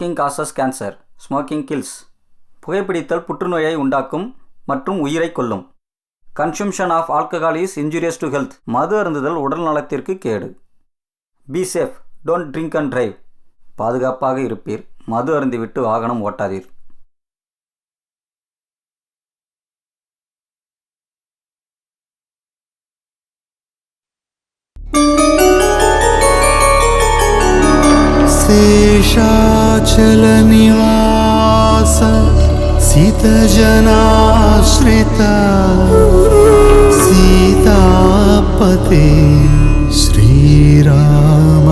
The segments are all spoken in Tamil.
Smoking causes cancer. Smoking kills. புகைப்பிடித்தல் புற்றுநோயை உண்டாக்கும் மற்றும் உயிரை கொல்லும். Consumption of alcohol is injurious to health. மது அருந்துதல் உடல் நலத்திற்கு கேடு. Be safe, don't drink and drive. பாதுகாப்பாக இருப்பீர், மது அருந்திவிட்டு வாகனம் ஓட்டாதீர். शेषाचल निवास सितजनाश्रित सीतापते श्रीराम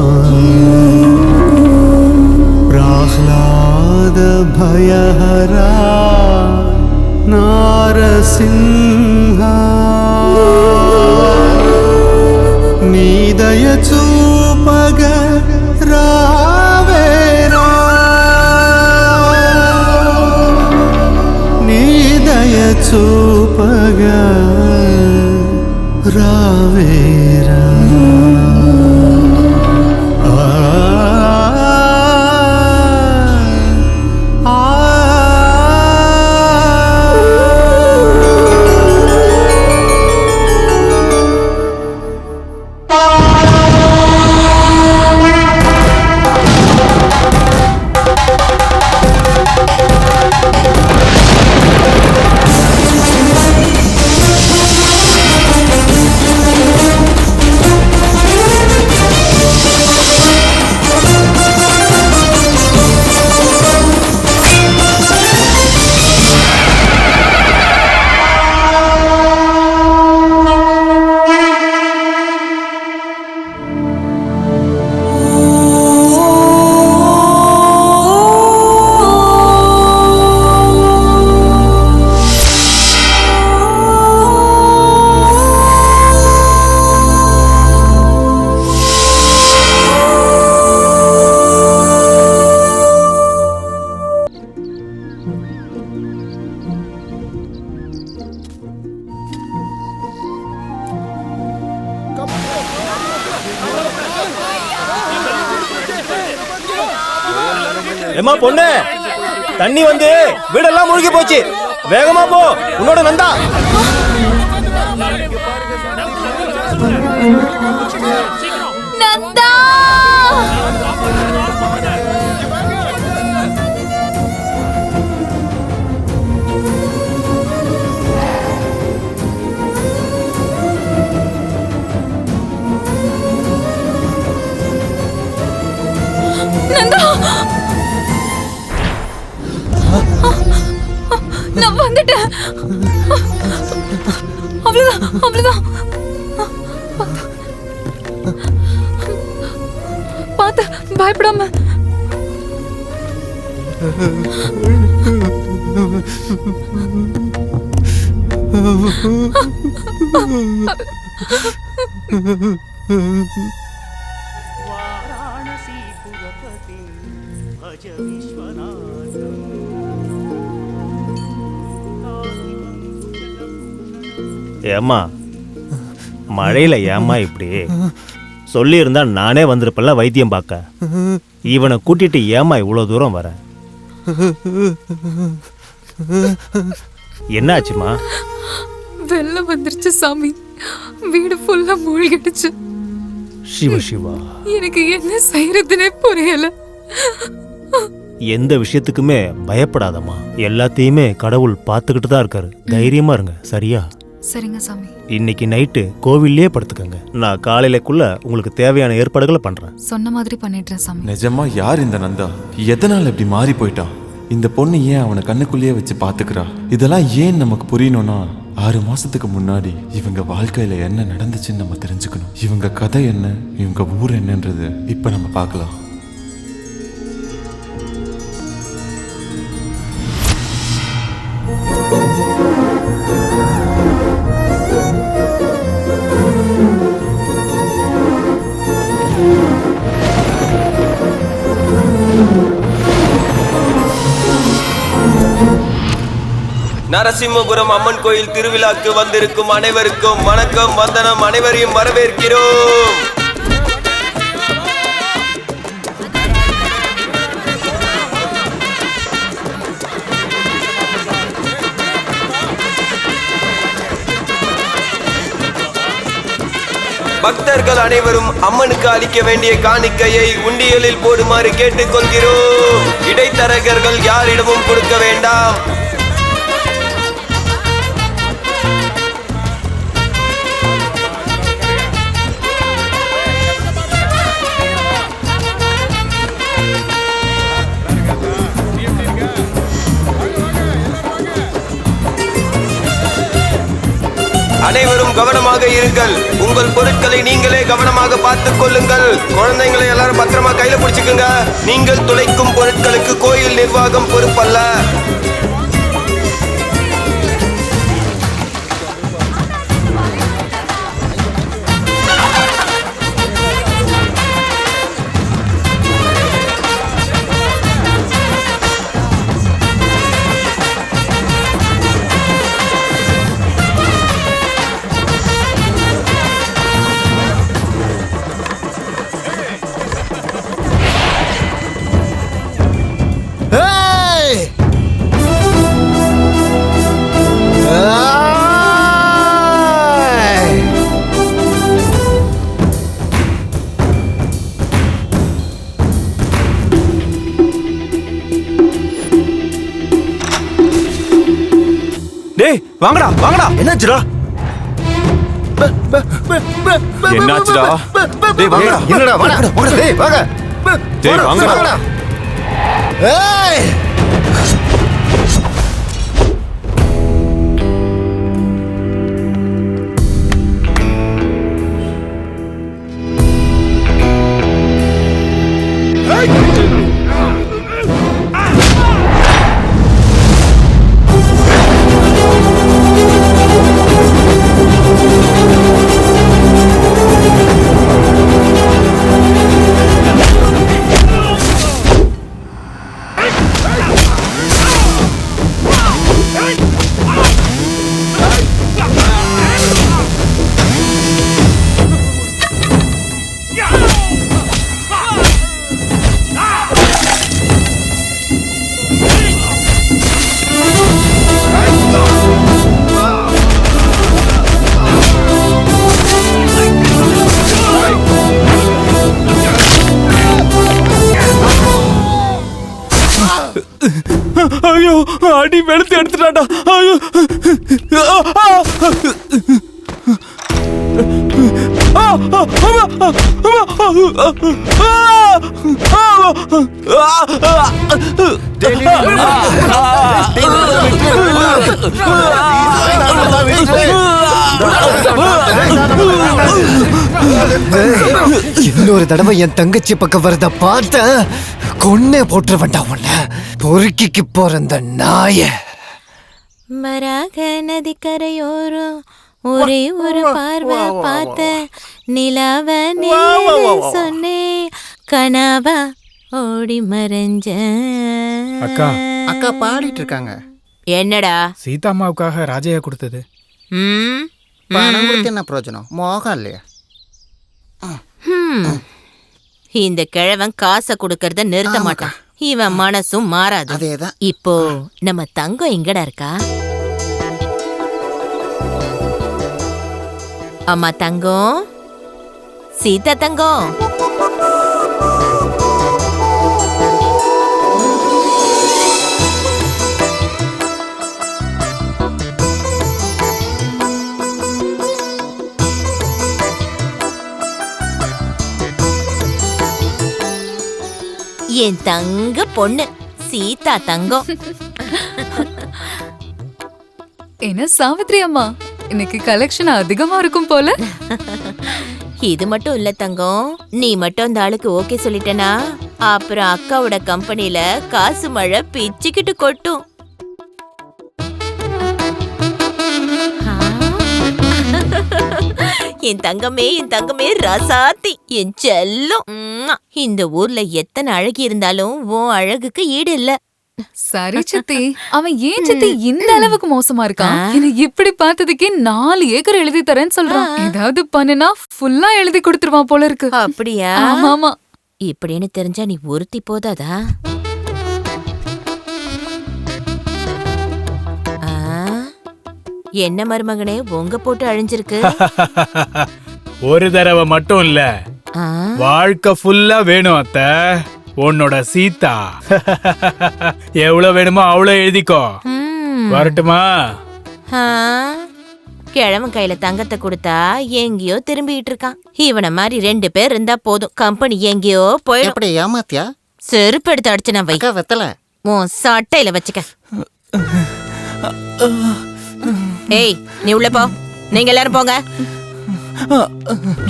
प्रह्लाद भयहरा नारसिंह निदय चूपग चूपग रावेरा ஏமா பொண்ணு, தண்ணி வந்து வீடெல்லாம் மூழ்கி போச்சு. வேகமா போ, உன்னோட நந்தா. நந்தா நந்தா, நான் வந்துட்டேன். அவ்வளவுதான் அவ்வளவுதான். பார்த்து பயப்படாம. ஏம்மா, மழையில ஏம்மா இப்படி? சொல்லியிருந்தா நானே வந்திருப்பல வைத்தியம் பார்க்க. இவனை கூட்டிட்டு ஏம்மா இவ்வளவு தூரம் வர? என்னாச்சுமா? வெள்ளம் வந்துருச்சு சாமி, வீடு ஃபுல்லா மூழ்கிடுச்சு. சிவ சிவா, எனக்கு என்ன செய்யறதுனே புரியல. எந்த விஷயத்துக்குமே பயப்படாதம்மா. எல்லாத்தையுமே கடவுள் பார்த்துக்கிட்டு தான் இருக்காரு. தைரியமா இருங்க, சரியா? சரிங்க சாமி. இன்னைக்கு நைட்டு கோவில்லே படுத்துக்கங்க. நான் காலையிலக்குள்ள உங்களுக்கு தேவையான ஏற்பாடுகளை பண்றேன். சொன்ன மாதிரி பண்ணிடுறேன் சாமி. நிஜமா யார் இந்த நந்தா? எதனால இப்படி மாறி போயிட்டான்? இந்த பொண்ணு ஏன் அவனை கண்ணுக்குள்ளேயே வச்சு பாத்துக்கிறா? இதெல்லாம் ஏன் நமக்கு புரியணும்னா, 6 மாசத்துக்கு முன்னாடி இவங்க வாழ்க்கையில என்ன நடந்துச்சுன்னு நம்ம தெரிஞ்சுக்கணும். இவங்க கதை என்ன, இவங்க ஊர் என்னன்றது இப்ப நம்ம பார்க்கலாம். நரசிம்மபுரம் அம்மன் கோயில் திருவிழாக்கு வந்திருக்கும் அனைவருக்கும் வணக்கம், வந்தனம். அனைவரையும் வரவேற்கிறோம். பக்தர்கள் அனைவரும் அம்மனுக்கு அளிக்க வேண்டிய காணிக்கையை உண்டியலில் போடுமாறு கேட்டுக்கொள்கிறோம். இடைத்தரகர்கள் யாரிடமும் கொடுக்க வேண்டாம். அனைவரும் கவனமாக இருங்கள். உங்கள் பொருட்களை நீங்களே கவனமாக பார்த்துக் கொள்ளுங்கள். குழந்தைங்களை எல்லாரும் பத்திரமா கையில பிடிச்சுக்குங்க. நீங்கள் துளைக்கும் பொருட்களுக்கு கோயில் நிர்வாகம் பொறுப்பல்ல. டேய் வாங்கடா வாங்கடா. என்னாச்சுடா? என்னாச்சுடா? டேய் வாங்கடா. என்னடா வாங்கடா வாங்கடா. டேய் வாங்க. டேய் வாங்கடா. ஏய் ஐயோ அடி வெளுத்து எடுத்துட்டாடா. ஐயோ இன்னொரு தடவை என் தங்கச்சி பக்கம் வரத பார்த்த கொன்னே போட்டு வேண்டாம் உன்ன பொறுக்கிக்கு போறந்த நாய. மராக நதிக்கரையோரம் ஒரே ஒரு பார்வை பார்த்த நிலாவ சொன்னே கனாவா ஓடி மறைஞ்ச. அக்கா அக்கா பாடிட்டு இருக்காங்க. என்னடா? சீதா அம்மாவுக்காக ராஜையா கொடுத்தது. பணம் கொடுத்து என்ன பிரயோஜனம்? மோகம் இல்லையா? இந்த கிழவன் காசை கொடுக்கறத நிறுத்த மாட்டான். இவன் மனசும் மாறாது. அதேதான். இப்போ நம்ம தங்கம் எங்கடா இருக்கா? அம்மா தங்கம், சீதா தங்கம். என் தங்க பொண்ணு சீதா தங்கம். என்ன சாவித்ரி அம்மா, இன்னைக்கு கலெக்ஷன் அதிகமா இருக்கும் போல. இது மட்டும் இல்ல தங்கம், நீ மட்டும் அந்த ஆளுக்கு ஓகே சொல்லிட்டனா அப்புறம் அக்காவோட கம்பெனில காசு மழை பிச்சுக்கிட்டு கொட்டும். என் தங்கமே ரசாத்தி, என் செல்லம். இந்த ஊர்ல எத்தனை அழகி இருந்தாலும் உன் அழகுக்கு ஈடு இல்ல. சரி சித்தி, அவன் ஏன் சித்தி இந்த அளவுக்கு மோசமா இருக்கான்? எனக்கு இப்படி பார்த்ததுக்கே 4 ஏக்கர் எழுதி தரேன்னு சொல்றான். ஏதாவது பண்ணுனா ஃபுல்லா எழுதி கொடுத்துருவான் போல இருக்கு. அப்படியா? ஆமா. இப்படின்னு தெரிஞ்சா நீ ஒருத்தி போதாதா? என்ன மருமகனே உங்க போட்டு அழிஞ்சிருக்கு? ஒரு தடவை மட்டும் இல்ல, வாழ்க்கை ஃபுல்லா வேணும் அத்த. உன்னோட சீதா எவ்வளவு வேணுமோ அவ்வளவு எழுதிக்கோ. வரட்டுமா? கிழவன் கையில தங்கத்தை கொடுத்தா எங்கேயோ திரும்பிட்டு இருக்கான். இவனை மாதிரி 2 பேர் இருந்தா போதும், கம்பெனி எங்கேயோ போயிடும். அப்படி ஏமாத்தியா? செருப்பு எடுத்து அடிச்சு நான் வை. வெத்தல உன் சட்டையில வச்சுக்க. ஏய், நீ உள்ள போ. நீங்க எல்லாரும் போங்க.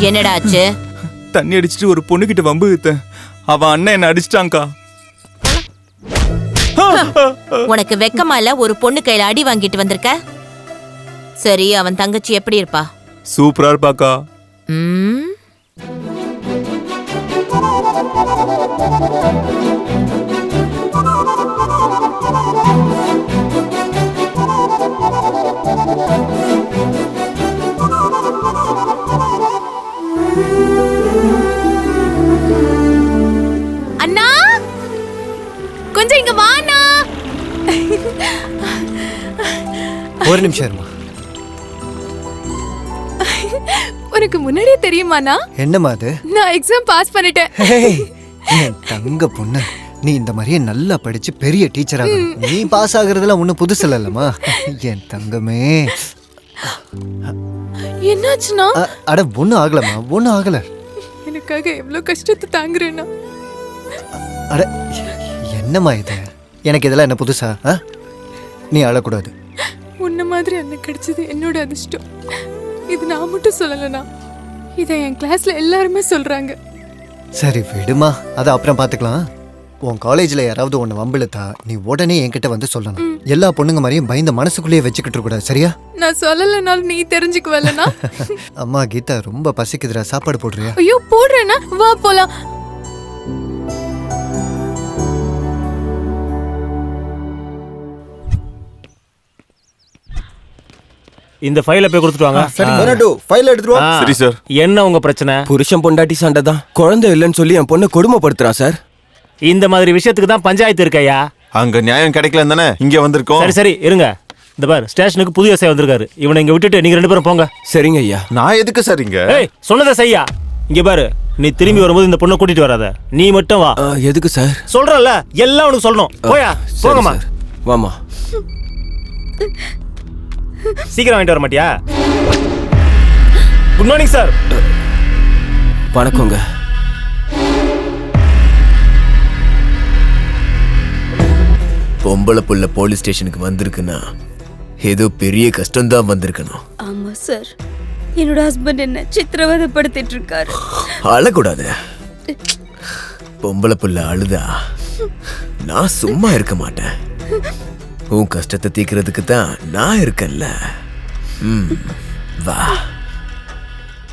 என்னடா ஆச்சு? தண்ணி அடிச்சிட்டு ஒரு பொண்ணுகிட்ட வம்பு இழுத்தேன். அவன் அண்ணன் என்ன அடிச்சிட்டாங்கக்கா. உனக்கு வெக்கமா இல்ல? ஒரு பொண்ணு கையில அடி வாங்கிட்டு வந்திருக்க. சரி, அவன் தங்கச்சி எப்படி இருப்பா? சூப்பரா இருப்பாக்கா. அண்ணா, கொஞ்சம் இங்க வாண்ணா. ஒரு நிமிஷம் இருமா. உனக்கு முன்னாடியே தெரியுமாண்ணா? என்னம்மா அது? நான் எக்ஸாம் பாஸ் பண்ணிட்டேன். என் தங்க பொண்ணு, நீ இந்த மாதிரியே நல்லா படிச்சு பெரிய டீச்சர் ஆகணும். நீ பாஸ் ஆகுறதுலாம் ஒன்றும் புதுசு இல்லம்மா. என் தங்கமே. என்னாச்சுண்ணா? அட ஒன்றும் ஆகலம்மா, ஒன்றும் ஆகல. எனக்காக எவ்வளவு கஷ்டத்தை தாங்குறேன்னா. அட என்னம்மா இது? எனக்கு இதெல்லாம் என்ன புதுசா? நீ அழக்கூடாது. உன்ன மாதிரி அண்ணன் கிடைச்சது என்னோட அதிர்ஷ்டம். இது நான் மட்டும் சொல்லலண்ணா, இதை என் கிளாஸ்ல எல்லாருமே சொல்றாங்க. சரி விடுமா, அதை அப்புறம் பார்த்துக்கலாம். உன் காலேஜில் யாராவது ஒன்று வம்பிழுத்தா நீ உடனே என்கிட்ட வந்து சொல்லணும். எல்லா பொண்ணுங்க மாதிரியும் பயந்த மனசுக்குள்ளேயே வச்சுக்கிட்டு கூடாது, சரியா? நான் சொல்லலைனாலும் நீ தெரிஞ்சுக்குவல்லண்ணா. அம்மா கீதா, ரொம்ப பசிக்குதுடா, சாப்பாடு போடுறியா? ஐயோ போடுறேண்ணா, வா போலாம். இந்த ஃபைலை போய் கொடுத்துட்டு வாங்க. ஃபைல் எடுத்துட்டு வா. சரி சார். என்ன உங்க பிரச்சனை? புருஷன் பொண்டாட்டி சண்டை தான். குழந்தை இல்லைன்னு சொல்லி என் பொண்ணை கொடுமைப்படுத்துறான் சார். இந்த மாதிரி விஷயத்துக்கு தான் பஞ்சாயத்து இருக்கையா. அங்க நியாயம் கிடைக்கலன்னு தானே இங்க வந்திருக்கோம். சரி சரி இருங்க. இந்த பார், ஸ்டேஷனுக்கு புதிய எஸ்ஐ வந்திருக்காரு. இவனை இங்க விட்டுட்டு நீங்க 2 பேரும் போங்க. சரிங்க ஐயா. நான் எதுக்கு சார் இங்க? ஏய், சொன்னதை செய்யா. இங்க பாரு, நீ திரும்பி வரும்போது இந்த பொண்ணை கூட்டிட்டு வராத. நீ மட்டும் வா. எதுக்கு சார்? சொல்றல, எல்லாம் உனக்கு சொல்லணும். போயா, போங்கம்மா. வாமா. சீக்கிரம் வாங்கிட்டு வர மாட்டியா? Good morning sir. வணக்கங்க. பொம்பளை புள்ள போலீஸ் ஸ்டேஷனுக்கு வந்திருக்குன்னா ஏதோ பெரிய கஷ்டம் தான் வந்திருக்கணும். ஆமா சார், என்னோட ஹஸ்பண்ட் என்ன சித்திரவதைப்படுத்திட்டு இருக்காரு. அழக்கூடாது. பொம்பளை புள்ள அழுதா நான் சும்மா இருக்க மாட்டேன். உன் கஷ்டத்தை தீக்கிறதுக்கு தான் நான் இருக்கேன்ல. வா.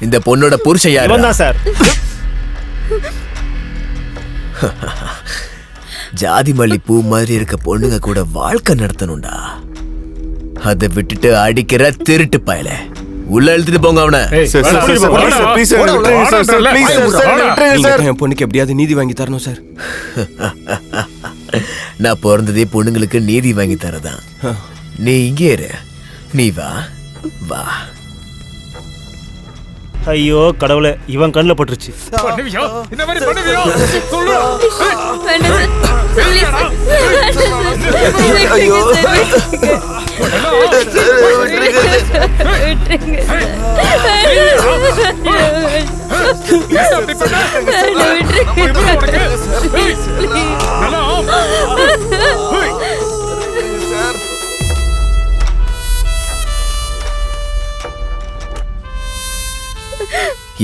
இந்த பொண்ணோட புருஷன் யாரு? சார். ஜாதி மல்லி பூ மாதிரி இருக்க பொண்ணுங்க கூட வாழ்க்கை நடத்தணும்டா. அதை விட்டுட்டு அடிக்கிற திருட்டு பயல உள்ள எழுதிட்டு போங்க அவனை. என் பொண்ணுக்கு எப்படியாவது நீதி வாங்கி தரணும் சார். நான் பிறந்ததே பொண்ணுங்களுக்கு நீதி வாங்கி தரதான். நீ இங்கே இரு. நீ வா வா. ஐயோ கடவுளே, இவன் கண்ணில் பட்டுருச்சு.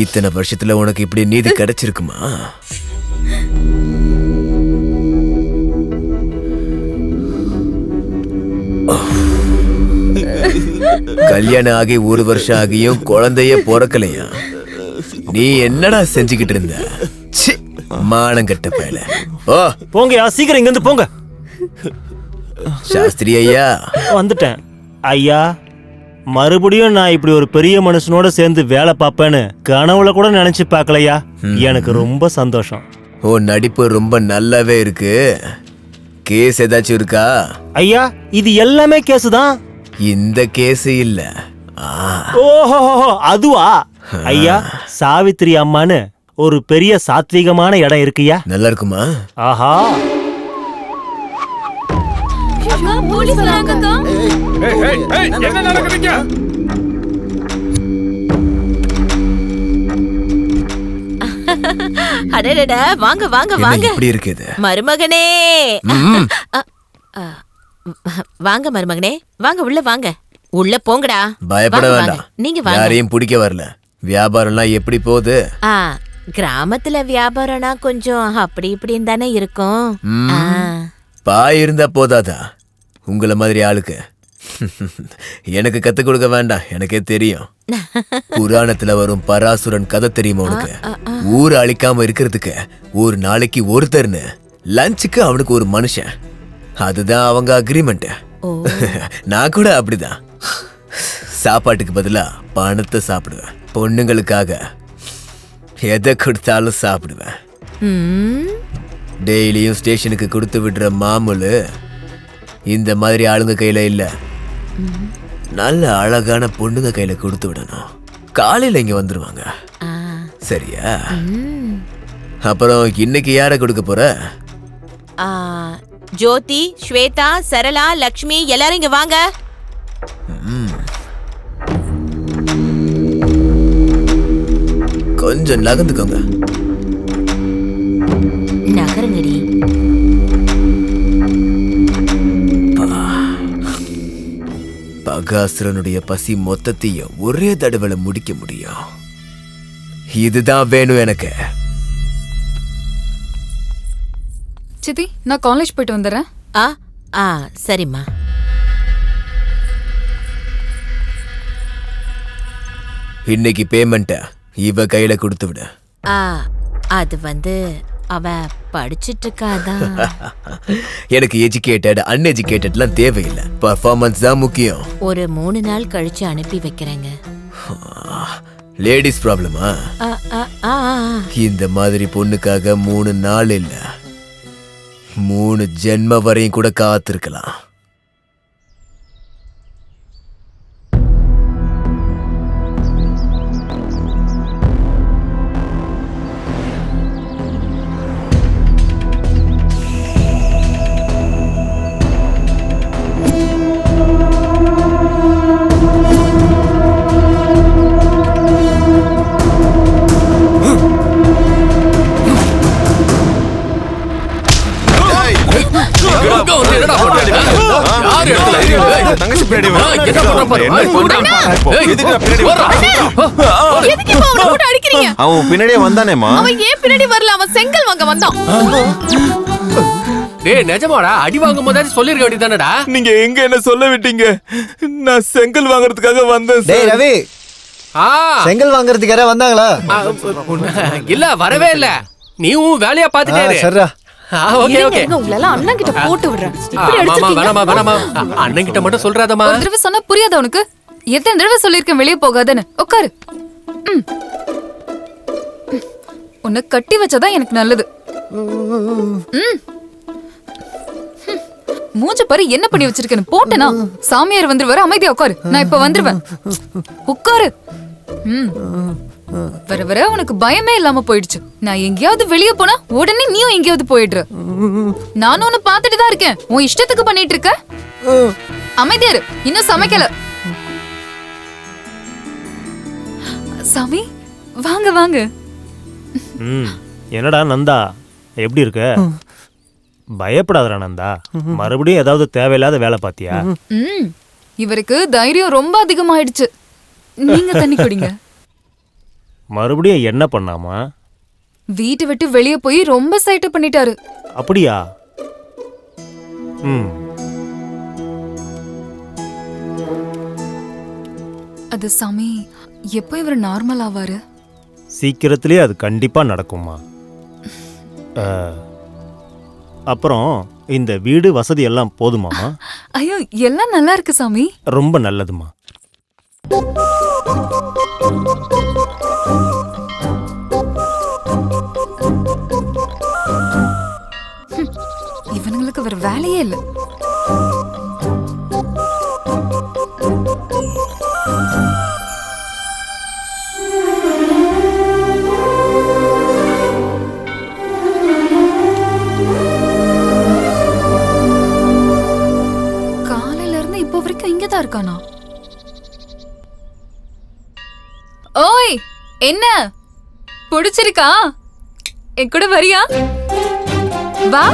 இத்தனை வருஷத்துல உனக்கு இப்படி நீதி கிடைச்சிருக்குமா? கல்யாணம் ஆகி 1 வருஷம் ஆகியும் குழந்தைய பிறக்கலையா? நீ என்னடா செஞ்சுக்கிட்டு இருந்த? மானங்கட்ட பயல. ஓ போங்கயா, சீக்கிரம் இங்க இருந்து போங்க. சாஸ்திரி ஐயா வந்துட்டேன். ஐயா, மறுபடியும் நான் இப்படி ஒரு பெரிய மனுஷனோட சேர்ந்து வேலை பார்ப்பேன்னு கனவுல கூட நினைச்சு பார்க்கலையா. எனக்கு ரொம்ப சந்தோஷம். ஓ நடிப்பு ரொம்ப நல்லாவே இருக்கு. கேஸ் ஏதாச்சும் இருக்கா? ஐயா, இது எல்லாமே கேஸ் தான். இந்த கேஸ் இல்ல. ஓஹோ, அதுவா? ஐயா, சாவித்திரி அம்மான்னு ஒரு பெரிய சாத்வீகமான இடம் இருக்குயா. நல்லா இருக்குமா? ஆஹா, போலீஸ் வராங்கக்கா. என்ன நடக்குதுங்க? அடடடா, வாங்க வாங்க என்ன வாங்க. இப்படி இருக்குது? மருமகனே. வாங்க மருமகனே, வாங்க உள்ள வாங்க. உள்ள போங்கடா. பயப்பட வாங்க, வேண்டாம். வாங்க. நீங்க வாங்க. யாரையும் பிடிக்க வரல. வியாபாரம்லாம் எப்படி போகுது? கிராமத்துல வியாபாரம்னா கொஞ்சம் அப்படி இப்படின்னு தானே இருக்கும். பாய் இருந்தா போதாதா உங்கள மாதிரி ஆளுக்கு? எனக்கு கத்து கொடுக்க வேண்டாம், எனக்கே தெரியும். புராணத்துல வரும் பராசுரன் கதை தெரியுமா உனக்கு? ஊரை அழிக்காம இருக்கிறதுக்கு ஒரு நாளைக்கு ஒருத்தர்னு, லஞ்சுக்கு அவனுக்கு ஒரு மனுஷன். அதுதான் அவங்க அக்ரிமெண்ட். நான் கூட அப்படிதான். சாப்பாட்டுக்கு பதிலா பணத்தை சாப்பிடுவேன். பொண்ணுங்களுக்காக எதை கொடுத்தாலும் சாப்பிடுவேன். டெய்லியும் ஸ்டேஷனுக்கு கொடுத்து விடுற மாமூலு இந்த மாதிரி ஆளுங்க கையில இல்ல. நல்ல அழகான பொண்ணுங்க கையில கொடுத்து விடணும். காலையில இங்க வந்துருவாங்க. சரியா? அப்புறம் இன்னைக்கு யார கொடுக்க போற? ஜோதி, ஸ்வேதா, சரளா, லக்ஷ்மி எல்லாரும் இங்க வாங்க. கொஞ்சம் நகர்ந்துக்கோங்க. நகருங்கடி. பகாசுரனுடைய பசி மொத்தத்தையும் ஒரே தடவை முடிக்க முடியும். இதுதான் வேணும் எனக்கு. சித்தி, நான் காலேஜ் போயிட்டு வந்துடுறேன். சரிம்மா. இன்னைக்கு பேமெண்ட்ட இவ கையில கொடுத்து விடு. அது அவ படிச்சிட்டு இருக்காதான். எனக்கு எஜுகேட்டட் அன்எஜுகேட்டட்லாம் தேவையில்லை. பர்ஃபார்மன்ஸ் தான் முக்கியம். ஒரு 3 நாள் கழிச்சு அனுப்பி வைக்கிறேங்க. லேடிஸ் ப்ராப்ளமா? இந்த மாதிரி பொண்ணுக்காக 3 நாள் இல்ல 3 ஜென்ம வரையும் கூட காத்திருக்கலாம். அவன் பின்னாடியே வந்தானேமா. அவன் ஏன் பின்னாடி வரல? அவன் செங்கல் வாங்க வந்தான். டேய் நிஜமாடா, அடி வாங்கும் போதே சொல்லிருக்க வேண்டியதானடா. நீங்க எங்க என்ன சொல்ல விட்டீங்க? நான் செங்கல் வாங்குறதுக்காக வந்தேன். டேய் ரவி, செங்கல் வாங்குறதுக்கு யாரா வந்தாங்களா? இல்ல, வரவே இல்ல. நீயும் வேலையா பாத்துட்டே இரு. சரிடா. Okay okay. உங்கள அண்ணன் கிட்ட போட்டு விடுறேன். இப்படி மாமா அடிச்சிட்டீங்க. வேணாமா வேணாமா. அண்ணன் கிட்ட மட்டும் சொல்றாதமா. ஒரு தடவை சொன்னா புரியாத உனக்கு? எத்தனை தடவை சொல்லிருக்கேன் வெளியே போகாதன்னு. உட்காரு. உன்னை கட்டி வச்சாதான் எனக்கு நல்லது. மூஞ்ச பாரு என்ன பண்ணி வச்சிருக்கேன்னு. போட்டனா சாமியார் வந்துருவாரு. அமைதியா உட்காரு. நான் இப்ப வந்துருவேன். உட்காரு. வர வர உனக்கு பயமே இல்லாம போயிடுச்சு. நான் எங்கேயாவது வெளியே போனா உடனே நீயும் எங்கேயாவது போயிடுற. நானும் உன்னை பாத்துட்டு தான் இருக்கேன். உன் இஷ்டத்துக்கு பண்ணிட்டு இருக்க. அமைதியாரு, இன்னும் சமைக்கல. சாமி வாங்க வாங்க. என்னடா நந்தா, எப்படி இருக்க? பயப்படாதடா நந்தா. மறுபடியும் ஏதாவது தேவையில்லாத வேலை பாத்தியா? இவருக்கு தைரியம் ரொம்ப அதிகமாயிடுச்சு. நீங்க தண்ணி குடிங்க. மறுபடியும் என்ன பண்ணாமா? வீட்டை விட்டு வெளியே போய் ரொம்ப சைட்டு பண்ணிட்டாரு. அப்படியா? அது சாமி, எப்போ இவர் நார்மல் ஆவாரு? சீக்கிரத்திலே அது கண்டிப்பா நடக்குமா. அப்புறம் இந்த வீடு வசதி எல்லாம் போதுமாமா? ஐயோ, எல்லாம் நல்லா இருக்கு சாமி. ரொம்ப நல்லதுமா. இவனுங்களுக்கு வேற வேலையே இல்லை. இருக்கானா? ஓய், என்ன பிடிச்சிருக்கா? என் கூட வரியா? வா.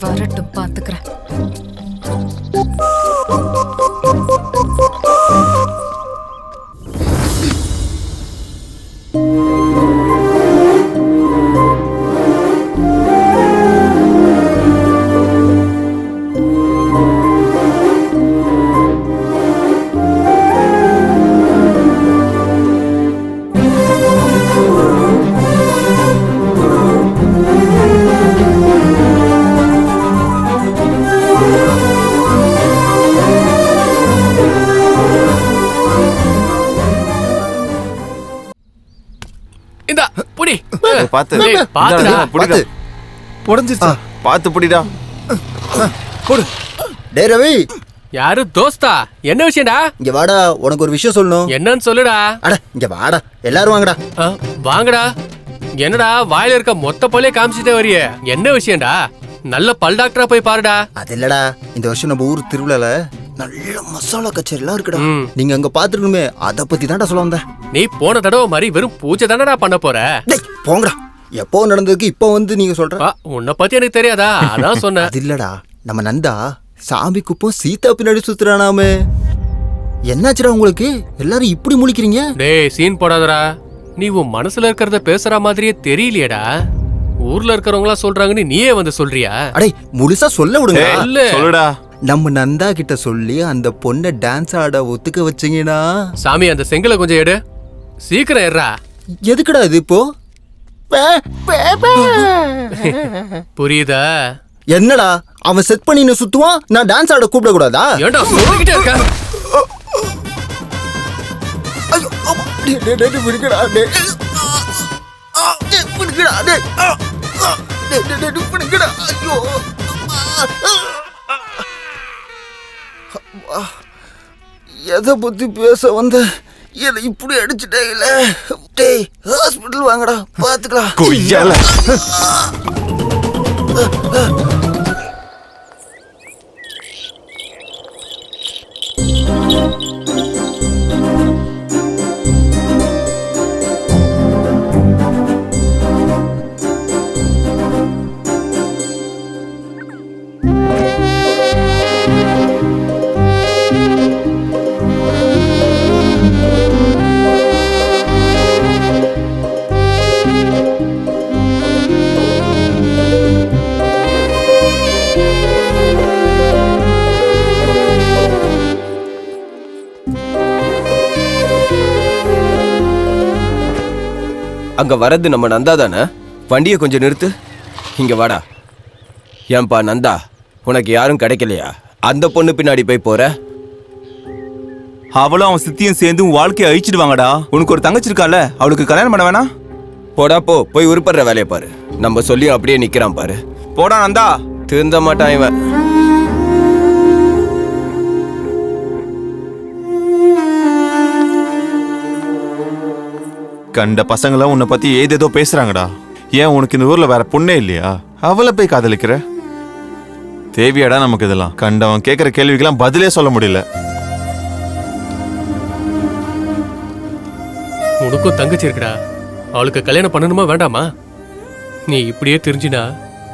வரட்டும், பாத்துக்கிறேன். பாத்து புடஞ்சிருச்சா? பாத்து புடிடா. போடு. டேய் ரவி. யாரு தோஸ்தா? என்ன விஷயம்டா? இங்க வாடா, உனக்கு ஒரு விஷயம் சொல்லணும். என்னன்னு சொல்லுடா. அட இங்க வாடா, எல்லாரும் வாங்கடா. வாங்கடா. என்னடா வாயில இருக்க மொத்த பல்லே காமிச்சிட்டே வரியே? என்ன விஷயம்டா? நல்ல பல் டாக்டரா போய் பாருடா. அது இல்லடா, இந்த வருஷம் நம்ம ஊர் திருவிழால நல்ல மசாலா கச்சேரி எல்லாம் இருக்குடா. நீங்க அங்க பாத்துருக்கணுமே, அத பத்தி தான்டா சொல்ல வந்தேன். நீ போன தடவை மாதிரி வெறும் பூஜை தானடா பண்ண போற? போங்கடா. எப்போ நடந்ததுக்கு இப்போ வந்து நீங்க சொல்ற? உன்னை பத்தி எனக்கு தெரியாதா? அதான் சொன்னேன். அது இல்லடா, நம்ம நந்தா சாமி குப்பம் சீதா பின்னாடி சுத்துறானாமே. என்னாச்சுடா உங்களுக்கு? எல்லாரும் இப்படி முழிக்கிறீங்க? டேய் சீன் போடாதடா. நீ உன் மனசுல இருக்கிறத பேசுற மாதிரியே தெரியலையேடா. ஊர்ல இருக்கிறவங்களா சொல்றாங்கன்னு நீயே வந்து சொல்றியா? அடே முழுசா சொல்ல விடுங்க. சொல்லுடா. நம்ம நந்தா கிட்ட சொல்லி அந்த பொண்ணை டான்ஸ் ஆட ஒத்துக்க வச்சீங்கன்னா. சாமி அந்த செங்கலை கொஞ்சம் எடு. சீக்கிரம் ஏறா. எதுக்குடா இது இப்போ? புரியுதா? என்னடா அவன் செட் பண்ணி சுத்துவான், நான் டான்ஸ் ஆட கூப்பிட கூடாதா? ஏன்டா சொல்லிக்கிட்டே இருக்க? ஐயோ விடுங்கடா. ஐயோ எதை பத்தி பேச வந்த என்னை இப்படி அடிச்சுட்டாங்கல. டேய் ஹாஸ்பிட்டல் வாங்கடா, பாத்துக்கலாம். கொய்யால அங்க வரது நம்ம நந்தா தானே? வண்டியை கொஞ்சம் நிறுத்து. இங்க வாடா. ஏன்பா நந்தா, உனக்கு யாரும் கிடைக்கலையா? அந்த பொண்ணு பின்னாடி போய் போற? அவளும் அவன் சித்தியும் சேர்ந்து உன் வாழ்க்கையை அழிச்சிடுவாங்கடா. உனக்கு ஒரு தங்கச்சி இருக்கால, அவளுக்கு கல்யாணம் பண்ண வேணா? போடா போ, போய் உருப்படுற வேலையை பாரு. நம்ம சொல்லியும் அப்படியே நிக்கிறான் பாரு. போடா நந்தா. திருந்த மாட்டான் இவன். கண்ட பசங்களாம் உன்னை பத்தி ஏதேதோ பேசுறாங்கடா. ஏன் உனக்கு இந்த ஊர்ல வேற பொண்ணே இல்லையா? அவளை போய் காதலிக்கிற? தேவையாடா நமக்கு இதெல்லாம்? கண்டவன் கேட்கிற கேள்விக்கெல்லாம் பதிலே சொல்ல முடியல. உனக்கும் தங்கச்சி இருக்குடா. அவளுக்கு கல்யாணம் பண்ணணுமா வேண்டாமா? நீ இப்படியே தெரிஞ்சினா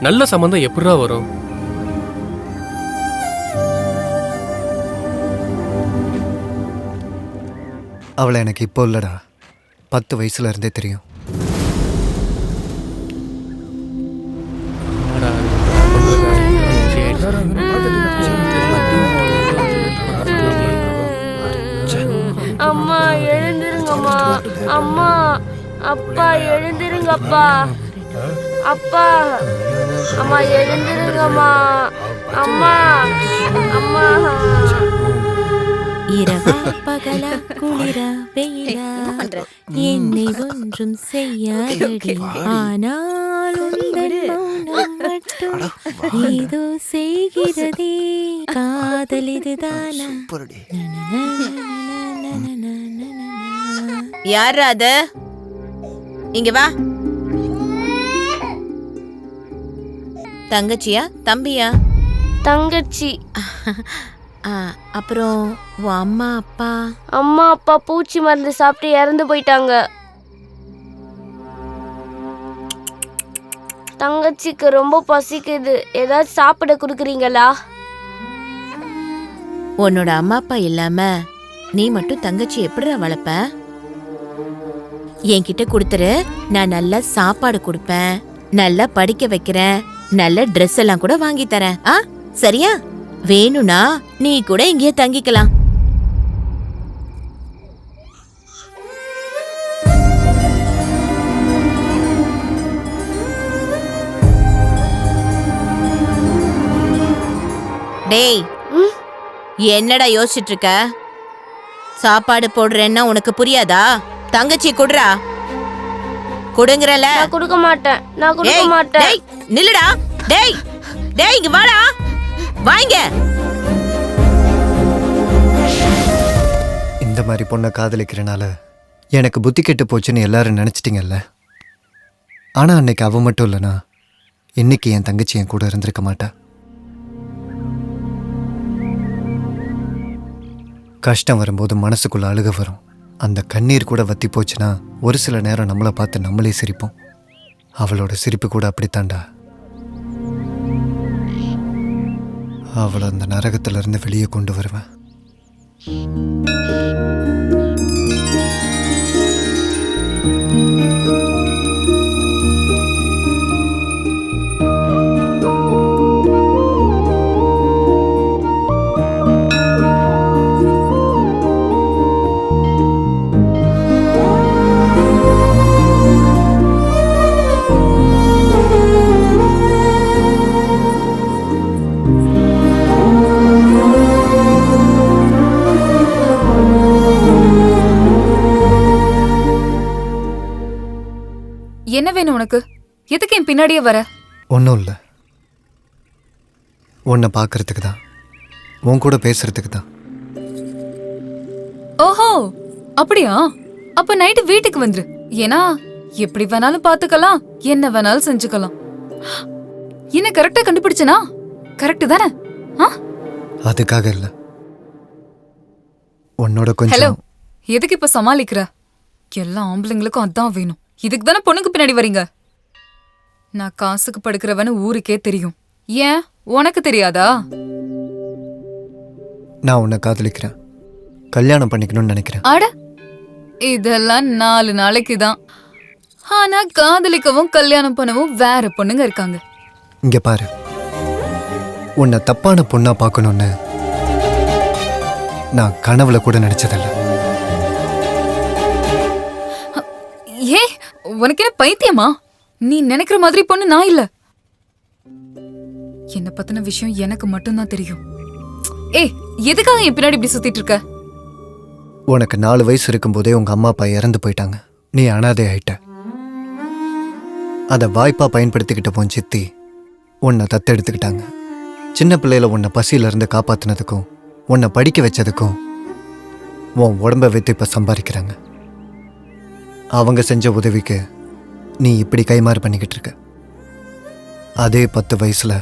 நல்ல சம்பந்தம் எப்படிடா வரும்? அவளை எனக்கு இப்போ இல்லடா, 10 வயசுல இருந்தே தெரியும். அம்மா எழுந்திருங்கம்மா. அம்மா அப்பா எழுந்திருங்கப்பா. அப்பா அம்மா எழுந்திருங்கம்மா. அம்மா அம்மா. இரவா பகலா குளிரா வெயிலா என்னை ஒன்றும் செய்யாதடி, ஆனால் உந்தன் மௌனம் கஷ்டம் ஏதோ செய்கிறதே காதல் இதுதானா. யார் அது? இங்க வா. தங்கச்சியா தம்பியா? தங்கச்சி. அப்புறம் உன் அம்மா அப்பா? அம்மா அப்பா பூச்சி மருந்து சாப்பிட்டு இறந்து போயிட்டாங்க. தங்கச்சிக்கு ரொம்ப பசிக்குது, ஏதாச்சும் சாப்பிட கொடுக்குறீங்களா? உன்னோட அம்மா அப்பா இல்லாம நீ மட்டும் தங்கச்சி எப்படிடா வளர்ப்ப? என்கிட்ட கொடுத்துரு, நான் நல்லா சாப்பாடு கொடுப்பேன், நல்லா படிக்க வைக்கிறேன், நல்ல ட்ரெஸ் எல்லாம் கூட வாங்கி தரேன். சரியா? வேணும்னா நீ கூட இங்கேயே தங்கிக்கலாம். டேய், என்னடா யோசிச்சுட்டு இருக்க? சாப்பாடு போடுறேன்னா உனக்கு புரியாதா? தங்கச்சி குடுறா. கொடுங்கறல. நான் கொடுக்க மாட்டேன், நான் கொடுக்க மாட்டேன். டேய் நில்லுடா. டேய் டேய் இங்க வாடா, வாங்க. இந்த மாதிரி பொண்ணை காதலிக்கிறனால எனக்கு புத்தி கெட்டு போச்சுன்னு எல்லாரும் நினைச்சிட்டீங்கல்ல. ஆனா அன்னைக்கு அவ மட்டும் இல்லைனா இன்னைக்கு என் தங்கச்சி என் கூட இருந்திருக்க மாட்டா. கஷ்டம் வரும்போது மனசுக்குள்ள அழுக வரும். அந்த கண்ணீர் கூட வத்தி போச்சுன்னா ஒரு சில நேரம் நம்மளை பார்த்து நம்மளே சிரிப்போம். அவளோட சிரிப்பு கூட அப்படித்தாண்டா. அவளை அந்த நரகத்திலிருந்து வெளியே கொண்டு வருவேன். என்ன வேணும் உனக்கு? எதுக்கு என் பின்னாடியே வர? ஒன்றும் இல்லை, உன்னை பார்க்கறதுக்கு தான், உன் கூட பேசுறதுக்கு தான். ஓஹோ அப்படியா? அப்ப நைட்டு வீட்டுக்கு வந்துரு. ஏன்னா எப்படி வேணாலும் பாத்துக்கலாம், என்ன வேணாலும் செஞ்சுக்கலாம். என்ன கரெக்டா கண்டுபிடிச்சனா? கரெக்ட் தானே? அதுக்காக இல்லை, உன்னோட ஹலோ, கொஞ்சம். எதுக்கு இப்ப சமாளிக்கிற? எல்லா ஆம்பளைங்களுக்கும் அதான் வேணும். இதுக்கு தானே பொண்ணுக்கு பின்னாடி வரீங்க. நான் காசுக்கு படுக்கிறவன்னு ஊருக்கே தெரியும். ஏன் உனக்கு தெரியாதா? நான் உன்னை காதலிக்கிறேன், கல்யாணம் பண்ணிக்கணும்னு நினைக்கிறேன். அட, இதெல்லாம் 4 நாளைக்கு தான். ஆனா காதலிக்கவும் கல்யாணம் பண்ணவும் வேற பொண்ணுங்க இருக்காங்க. இங்க பாரு, உன்னை தப்பான பொண்ணா பார்க்கணும்னு நான் கனவுல கூட நினைச்சதில்லை. ஏ, உனக்கு என்ன பைத்தியமா? நீ நினைக்கிற மாதிரி பொண்ணு நான் இல்ல. என்ன பத்தின விஷயம் எனக்கு மட்டும்தான் தெரியும். ஏய், எதுக்காக என் பின்னாடி இப்படி சுத்திட்டு இருக்க? உனக்கு 4 வயசு இருக்கும்போதே உங்க அம்மா அப்பா இறந்து போயிட்டாங்க. நீ அனாதை ஆயிட்ட. அதை வாய்ப்பா பயன்படுத்திக்கிட்ட போன் சித்தி உன்னை தத்தெடுத்துக்கிட்டாங்க. சின்ன பிள்ளையில உன்னை பசியிலிருந்து காப்பாத்தினதுக்கும் உன்னை படிக்க வச்சதுக்கும் உன் உடம்ப வைத்து இப்ப சம்பாதிக்கிறாங்க. அவங்க செஞ்ச உதவிக்கு நீ இப்படி கைமாறு பண்ணிக்கிட்டு இருக்க. அதே 10 வயசுல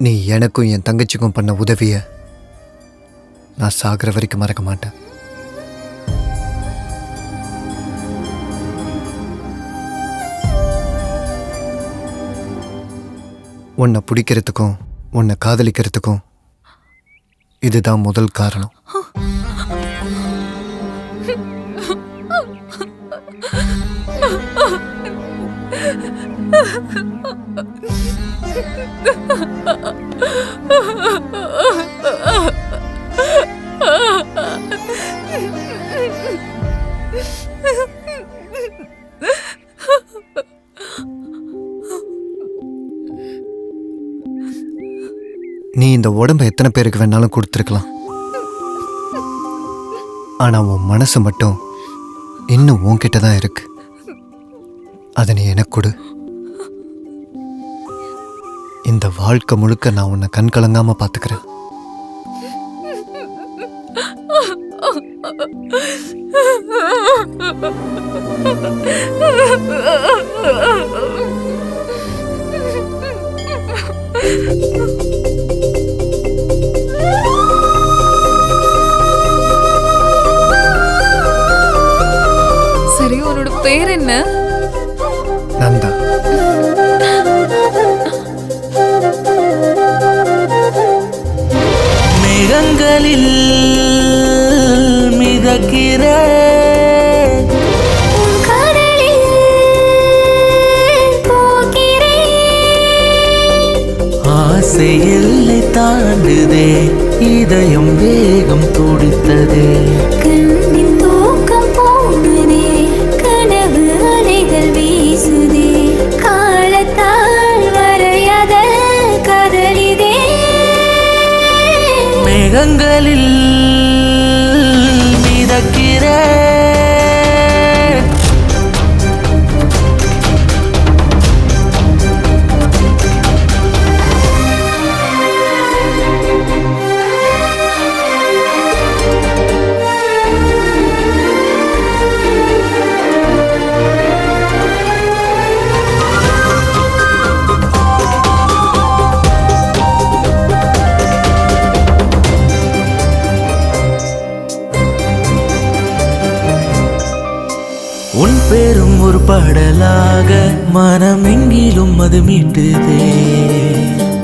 நீ எனக்கும் என் தங்கச்சிக்கும் பண்ண உதவிய நான் சாகிற வரைக்கும் மறக்க மாட்டேன். உன்னை பிடிக்கிறதுக்கும் உன்னை காதலிக்கிறதுக்கும் இதுதான் முதல் காரணம். நீ இந்த உடம்ப எத்தனை பேருக்கு வேணாலும் கொடுத்துருக்கலாம். ஆனா உன் மனசு மட்டும் இன்னும் உன்கிட்ட தான் இருக்கு. அதை நீ எனக்கு கொடு. இந்த வாழ்க்கை முழுக்க நான் உன்னை கண் கலங்காம பாத்துக்கிறேன். சரி, உன்னோட பேர் என்ன? நந்தா. மேகங்களில் மிதக்கிற ஆசை எல்லை தாண்டுதே, இதயம் வேகம் துடித்ததே, கண்ணின் தூக்கம் போனதே, கனவு அலைகள் வீசுதே, காலத்தால் வரையாத கதலிதே. மேகங்களில் மிதக்கிற உன் பேரும் ஒரு பாடலாக மனம் எங்கிலும் அது மீட்டுதே.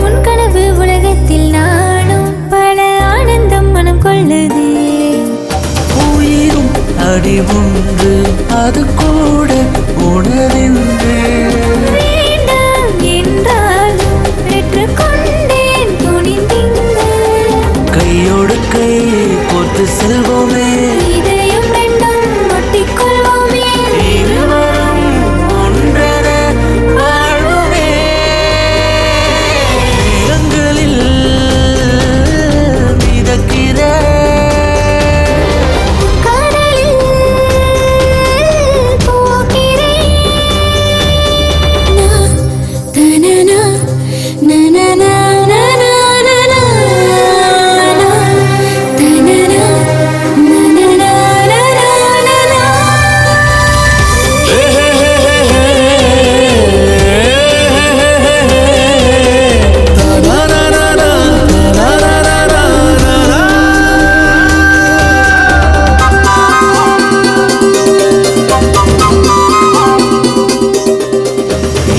உன் கனவு உலகத்தில் நானும் பல ஆனந்தம் மனம் கொள்ளுதே. உயிரும் அடி ஒன்று அது கூட உணர்ந்து வேண்டாம் என்றாலும் பெற்றுக்கொண்டேன் துணிந்திங்கு. கையோடு கை கோர்த்து செல்வோமே, இதயம் ரெண்டும் ஒட்டிக்கொள்வோமே. இருவரும் ஒன்றென வாழ்வோமே. மேகங்களில் மிதக்கிற கடலில் போகிறேன். தனனா நனனா நனனா தனனா நனனா நனனா.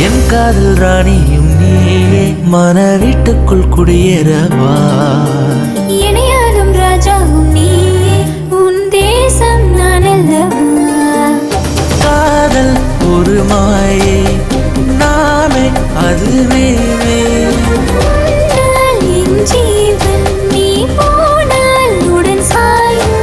என் காதல் ராணியும் நீயே, மன வீட்டுக்குள் குடியேறவா. இணையாலும் ராஜாவும் நீயே, உன் தேசம் நான் அல்லவா. காதல் ஒரு மாயே, நாமே அதுவே. உன்னால் என் ஜீவன், நீ போனால் உடன் சாயும்.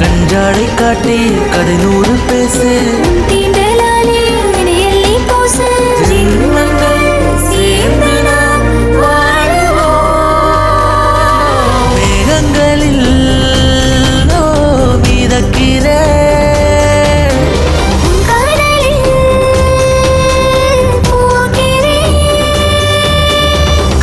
கஞ்சாடை காட்டி கதை நூறு பேசு, உன் தீண்டலாலே என்னை எள்ளி பூசு. ஜென்மங்கள் சேர்ந்து நாம் வாழுவோம். மேகங்களில் மிதக்கிற கடலில் போகிறேன்.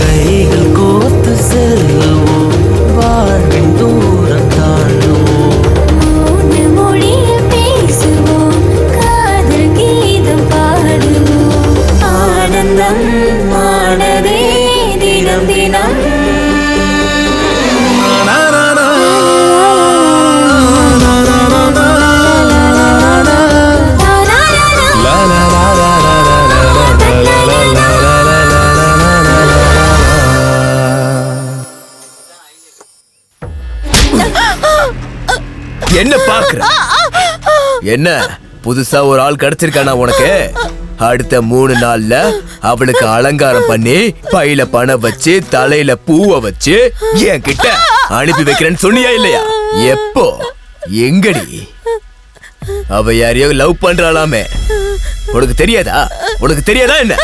கைகள் கோர்த்து செல்வோம், வாழ்வின் தூரம் தாண்டுவோம். மௌன மொழியில் பேசுவோம், காதல் கீதம் பாடுவோம். ஆனந்தம் ஆனதே தினம் தினம். என்ன பாக்குற? என்ன புதுசா ஒரு ஆள் கிடைச்சிருக்கானா உனக்கு? அடுத்த 3 நாள்ல அவளுக்கு அலங்காரம் பண்ணி பையில பணம் வச்சு தலையில பூவை வச்சு என் கிட்ட அனுப்பி வைக்கிறேன்னு சொன்னியா இல்லையா? எப்போ? எங்கடி? அவ யாரையோ லவ் பண்றாளாமே. உனக்கு தெரியாதா? உனக்கு தெரியாதா என்ன?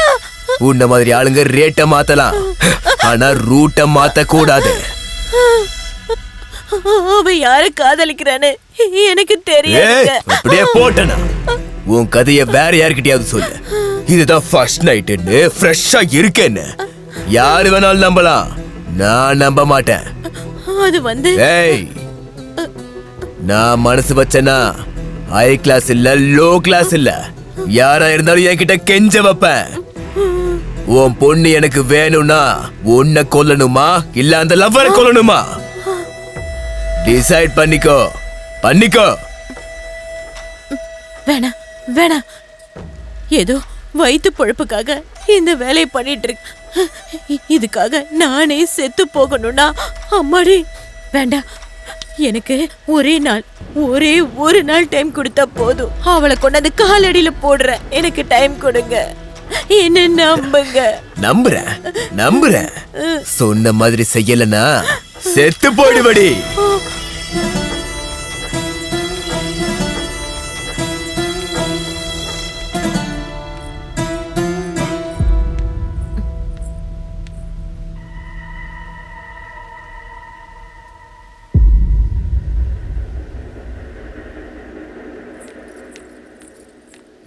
உன்ன மாதிரி ஆளுங்க ரேட்ட மாத்தலாம், ஆனா ரூட்ட மாத்த கூடாது. அவ யார காதலிக்கிறானே எனக்கு தெரியாது. அப்படியே போட்டனா உன் கதைய வேற யார்கிட்டயாவது சொல்லு. இதுதான் ஃபர்ஸ்ட் நைட்னு ஃப்ரெஷ்ஷா இருக்கேன்னு. யாரு வேணாலும் நம்பலாம், நான் நம்ப மாட்டேன். அது வந்து ஏய், நான் மனசு வச்சேன்னா ஹை கிளாஸ் இல்ல, லோ கிளாஸ் இல்ல, யாரா இருந்தாலும் என்கிட்ட கெஞ்ச வைப்பேன். உன் பொண்ணு எனக்கு வேணும்னா உன்னை கொல்லணுமா இல்ல அந்த லவ்வரை கொல்லணுமா? டிசைட் பண்ணிக்கோ, பண்ணிக்கோ. வேணாம் வேணாம், ஏதோ வயிற்று பொழப்புக்காக இந்த வேலையை பண்ணிட்டு இருக்கு. இதுக்காக நானே செத்து போகணும்னா அம்மாடி வேண்டாம். எனக்கு ஒரே ஒரு நாள் டைம் கொடுத்தா போதும். அவளை கொண்டாந்து காலடியில போடுறேன். எனக்கு டைம் கொடுங்க, என்ன நம்புங்க. நம்புறேன். சொன்ன மாதிரி செய்யலனா செத்து போயிடுவடி.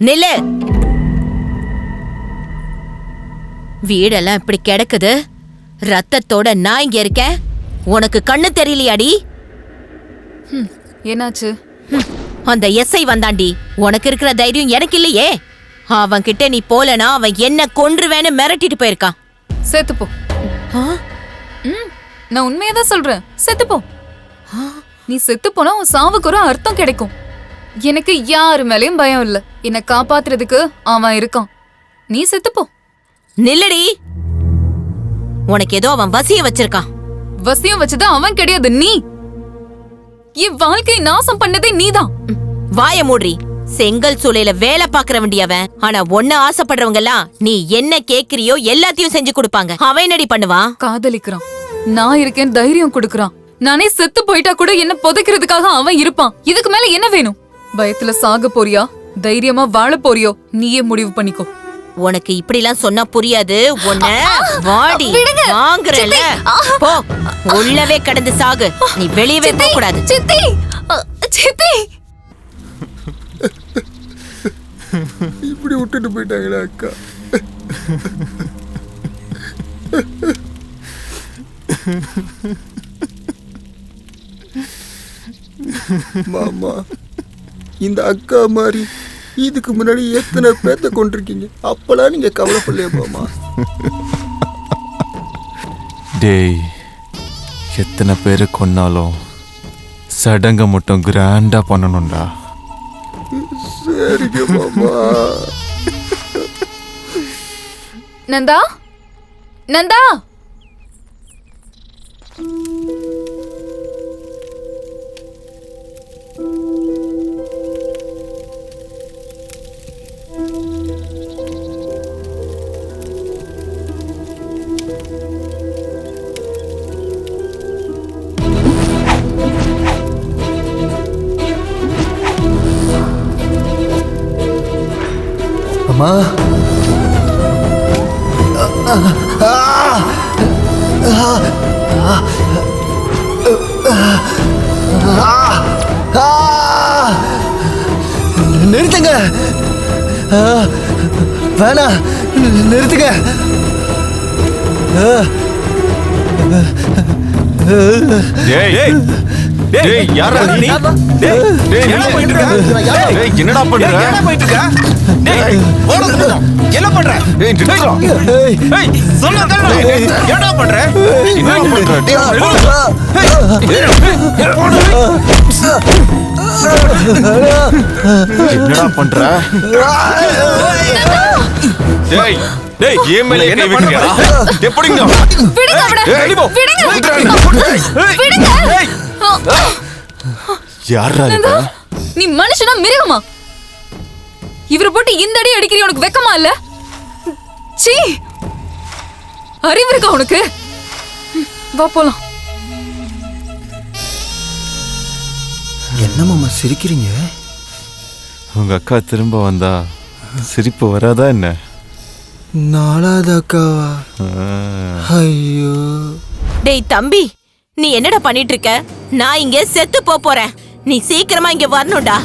நில்லு. வீடெல்லாம் இப்படி கிடக்குது, ரத்தத்தோட நான் இங்க இருக்கேன். உனக்கு கண்ணு தெரியலையாடி? என்னாச்சு? அந்த எஸ்ஐ வந்தாண்டி. உனக்கு இருக்கிற தைரியம் எனக்கு இல்லையே. அவன் கிட்ட நீ போலனா அவன் என்ன கொன்றுவேன்னு மிரட்டிட்டு போயிருக்கான். செத்துப்போ. நான் உண்மையதான் சொல்றேன், செத்துப்போ. நீ செத்து போனா உன் சாவுக்கு ஒரு அர்த்தம் கிடைக்கும். எனக்கு யாரு மேலயும் பயம் இல்ல. என்ன காப்பாத்துறதுக்கு அவன் இருக்கான். நீ செத்துப்போ. நில்லடி. உனக்கு ஏதோ அவன் வசியம் வச்சிருக்கான். வசியம் வச்சது அவன் கிடையாது, நீ. என் வாழ்க்கையை நாசம் பண்ணதே நீதான். வாய மூடி. செங்கல் சூளையில வேலை பாக்குற வேண்டியவன். ஆனா ஒன்ன ஆசைப்படுறவங்க எல்லாம் நீ என்ன கேக்குறியோ எல்லாத்தையும் செஞ்சு கொடுப்பாங்க. அவன் என்னடி பண்ணுவான்? காதலிக்கிறான். நான் இருக்கேன், தைரியம் கொடுக்கறான். நானே செத்து போயிட்டா கூட என்ன புதைக்கிறதுக்காக அவன் இருப்பான். இதுக்கு மேல என்ன வேணும்? பயத்துல சாக போறியா, தைரியமா வாழ போறியோ? நீயே முடிவு பண்ணிக்கோ. உனக்கு இப்படி எல்லாம் சொன்னா புரியாது. உன்ன வாடி வாங்குறல. போ, உள்ளவே கடந்து சாகு. நீ வெளியவே போக கூடாது. சித்தி, சித்தி. இப்படி விட்டுட்டு போயிட்டாங்களா அக்கா? மாமா, இந்த அக்கா மாதிரி இதுக்கு முன்னாடி எத்தனை பேத்த கொண்டிருக்கீங்க. அப்பெல்லாம் நீங்க கவலைப்படலையா மாமா? டேய், எத்தனை பேரை கொன்னாலும் சடங்கை மட்டும் கிராண்டா பண்ணணும்டா. சரிங்க மாமா. நந்தா, நந்தா. அம்மா, நிறுத்துங்க. வேணா, நிறுத்துங்க. என்னடா பண்ற? என்ன பண்ற? என்னடா பண்ற? டேய் டேய், ஏன் மேல என்ன பண்றீங்க? எப்படிங்க? விடுங்க அவனை. விடுங்க. யாரா இவ? நீ மனுஷனா மிருகமா? இவரை போட்டு இந்த அடி அடிக்கிறீ, உனக்கு வெக்கமா இல்ல? சீ, அறிவு இருக்கா உனக்கு? வா போலாம். என்ன மாமா சிரிக்கிறீங்க? உங்க அக்கா திரும்ப வந்தா சிரிப்பு வராதா என்ன? நாலாவது அக்காவா? ஐயோ. டேய் தம்பி, நீ என்னடா பண்ணிட்டு இருக்க? நான் இங்க செத்து போறேன். நீ சீக்கிரமா இங்க வரணும்டா.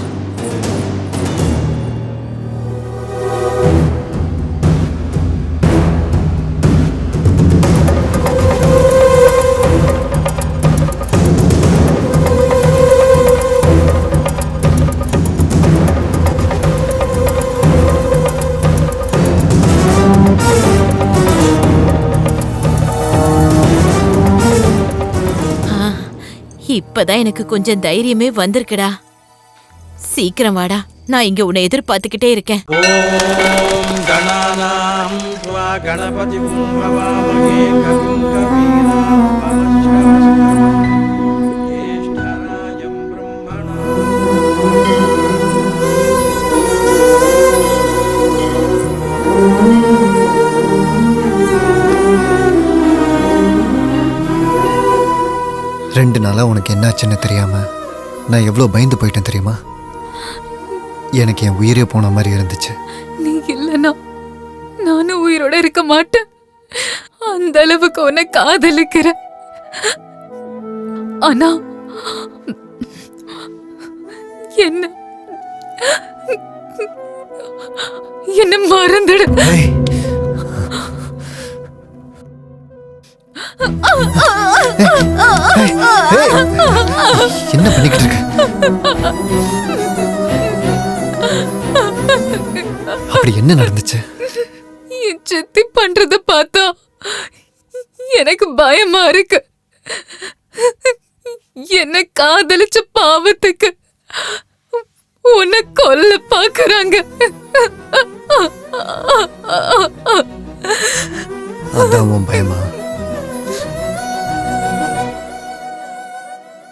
இப்பதான் எனக்கு கொஞ்சம் தைரியமே வந்திருக்குடா. சீக்கிரம் வாடா, நான் இங்க உன்னை எதிர்பார்த்துக்கிட்டே இருக்கேன். ரெண்டு நாளா உனக்கு என்னாச்சுன்னு தெரியாம நான் எவ்வளோ பயந்து போயிட்டேன் தெரியுமா? எனக்கு என் உயிரே போன மாதிரி இருந்துச்சு. நீ இல்லனா நானும் உயிரோட இருக்க மாட்டேன். அந்த அளவுக்கு உன்னை காதலிக்கிறேன். ஆனா என்ன மறந்துடு. என்ன பண்ணிக்கிட்டு இருக்க? அப்படி என்ன நடந்துச்சு? என் சித்தி பண்றத பார்த்தா எனக்கு பயமா இருக்கு. என்ன காதலிச்ச பாவத்துக்கு உன்னை கொல்ல பாக்குறாங்க. அதான் உன் பயமா?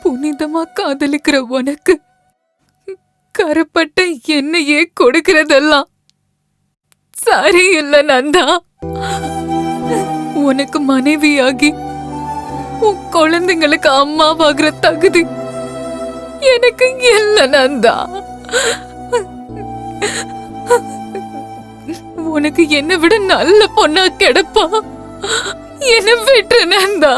புனிதமா காதலிக்கிற உனக்கு கரப்பட்ட என்னையே கொடுக்கறதெல்லாம் சரியில்லை நந்தா. உனக்கு மனைவியாகி உன் குழந்தைங்களுக்கு அம்மாவாகிற தகுதி எனக்கு இல்லை நந்தா. உனக்கு என்னை விட நல்ல பொண்ணா கிடப்பா. என்ன விட்டு நந்தா.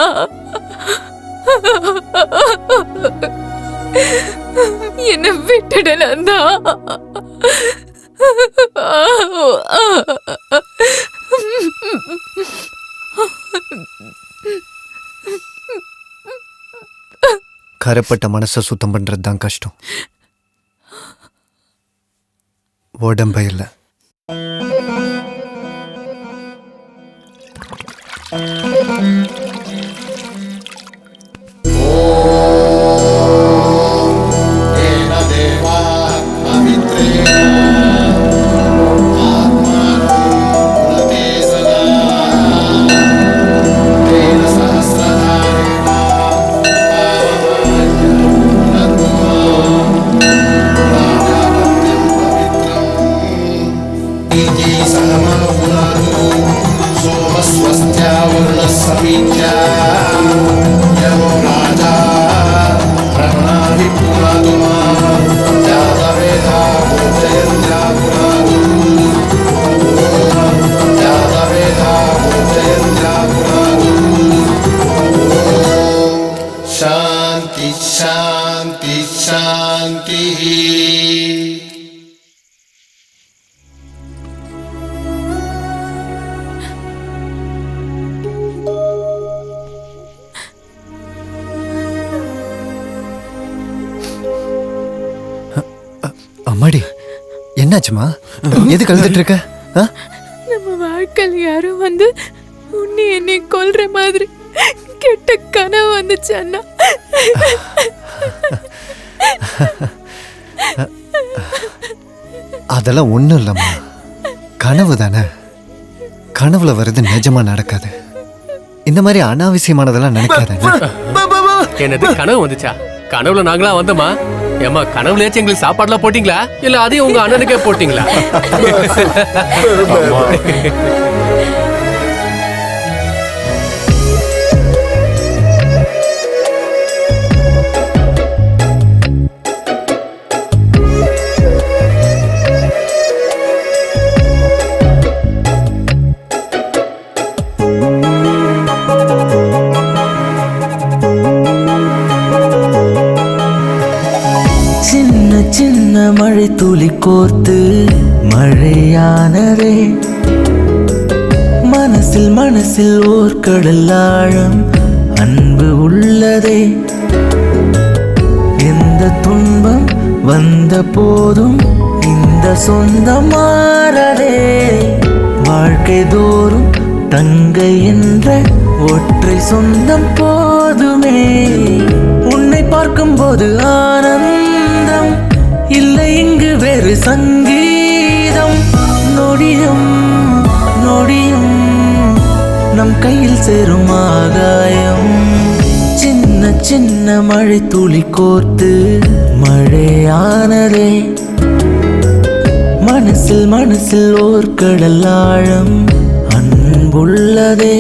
என்ன விட்டுட நந்தா. கரைப்பட்ட மனசை சுத்தம் பண்றது தான் கஷ்டம், உடம்ப இல்லை. शांति शांति शांति. அம்மாடி, என்னாச்சுமா? எது கழுதுட்டு இருக்க? நம்ம வாழ்க்கையில் யாரும் வந்து உன்னை என்னை கொல்ற மாதிரி கெட்ட கனவு வந்துச்சு அண்ணா. அதெல்லாம் ஒண்ணும் இல்லம்மா, கனவு தானே. கனவுல வருது நிஜமா நடக்காது. இந்த மாதிரி அனாவசியமானதெல்லாம் நினைக்காத. என்னது கனவு வந்துச்சா? கனவுல நாங்களா வந்தோமா? ஏமா கனவுலயாச்சும் எங்களுக்கு சாப்பாடுலாம் போட்டீங்களா? இல்ல அதையும் உங்க அண்ணனுக்கே போட்டீங்களா? சின்ன மழை துளி கோர்த்து மழையானதே, மனசில் ஓர் கடல் ஆழம் அன்பு உள்ளதே. எந்த துன்பம் வந்த போதும் இந்த சொந்தம் மாறதே. வாழ்க்கை தோறும் தங்கை என்ற ஒற்றை சொந்தம் போதுமே. உன்னை பார்க்கும்போது ஆனந்தம் இல்லை இங்கு வேறு சங்கீதம். நொடியும் நொடியும் நம் கையில் சேரும் ஆகாயம். சின்ன சின்ன மழை துளி கோர்த்து மழையானதே. மனசில் மனசில் ஓர் கடல் ஆழம் அன்புள்ளதே.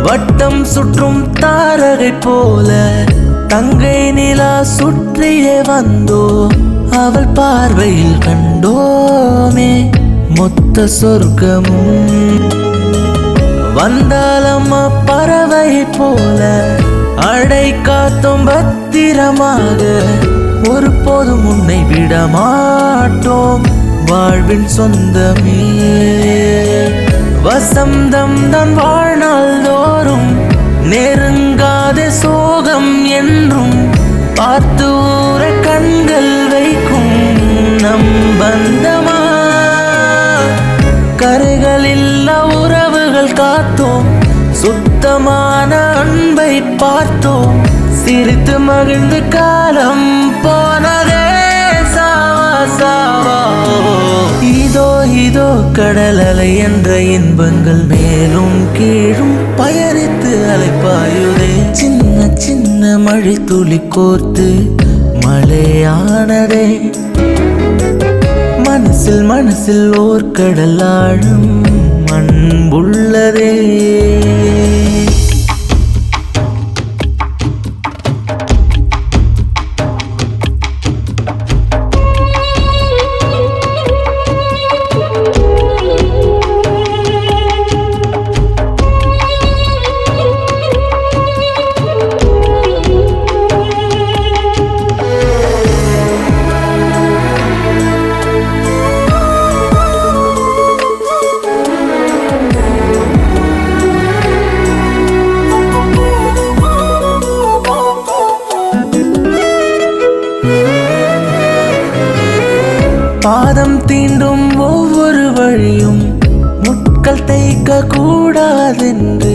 வட்டம் சுற்றும் தாரகை போல தங்கை நிலா சுற்றியே வந்தோ. அவள் பார்வையில் கண்டோமே மொத்த சொர்க்கமும். வந்தாலம்மா பறவை போல அடை காத்தும் பத்திரமாக. ஒருபோதும் உன்னை விட மாட்டோம் வாழ்வின் சொந்தமே. வசந்தம் தான் வாழ்நாள் தோறும் நெருங்காத சோகம் என்றும். பார்த்து ஊர கண்கள் வைக்கும் நம் பந்தமா. கரைகளில்லா உறவுகள் காத்தோம் சுத்தமான அன்பை பார்த்தோம். சிரித்து மகிழ்ந்து காலம் போனதே சாவா சாவா. இதோ இதோ கடல் அலை என்ற இன்பங்கள் மேலும் கீழும் பயணித்து அலைப்பாயுதே. சின்ன சின்ன மழை துளி கோர்த்து மழையானதே. மனசில் மனசில் ஓர் கடல் ஆழம் அன்புள்ளதே. பாதம் தீண்டும் ஒவ்வொரு வழியும் முட்கள் தைக்க கூடாதென்று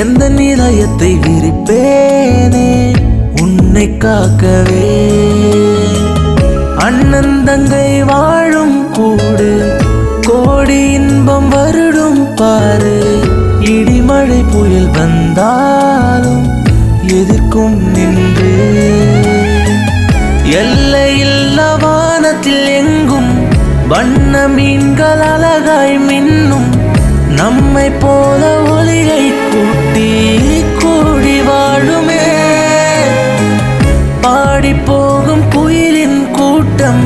எந்த நிலையத்தை விரிப்பேனே உன்னை காக்கவே. அண்ணன் தங்கை வாழும் கூடு கோடி இன்பம் வருடும் பாரு. இடிமழை புயல் வந்தாலும் எதிர்க்கும் நின்று. எல்லையில்லா வானத்தில் எங்கும் வண்ண மீன்கள் அழகாய் மின்னும். நம்மை போல ஒளியை கூட்டி கூடி வாழுமே. பாடி போகும் குயிலின் கூட்டம்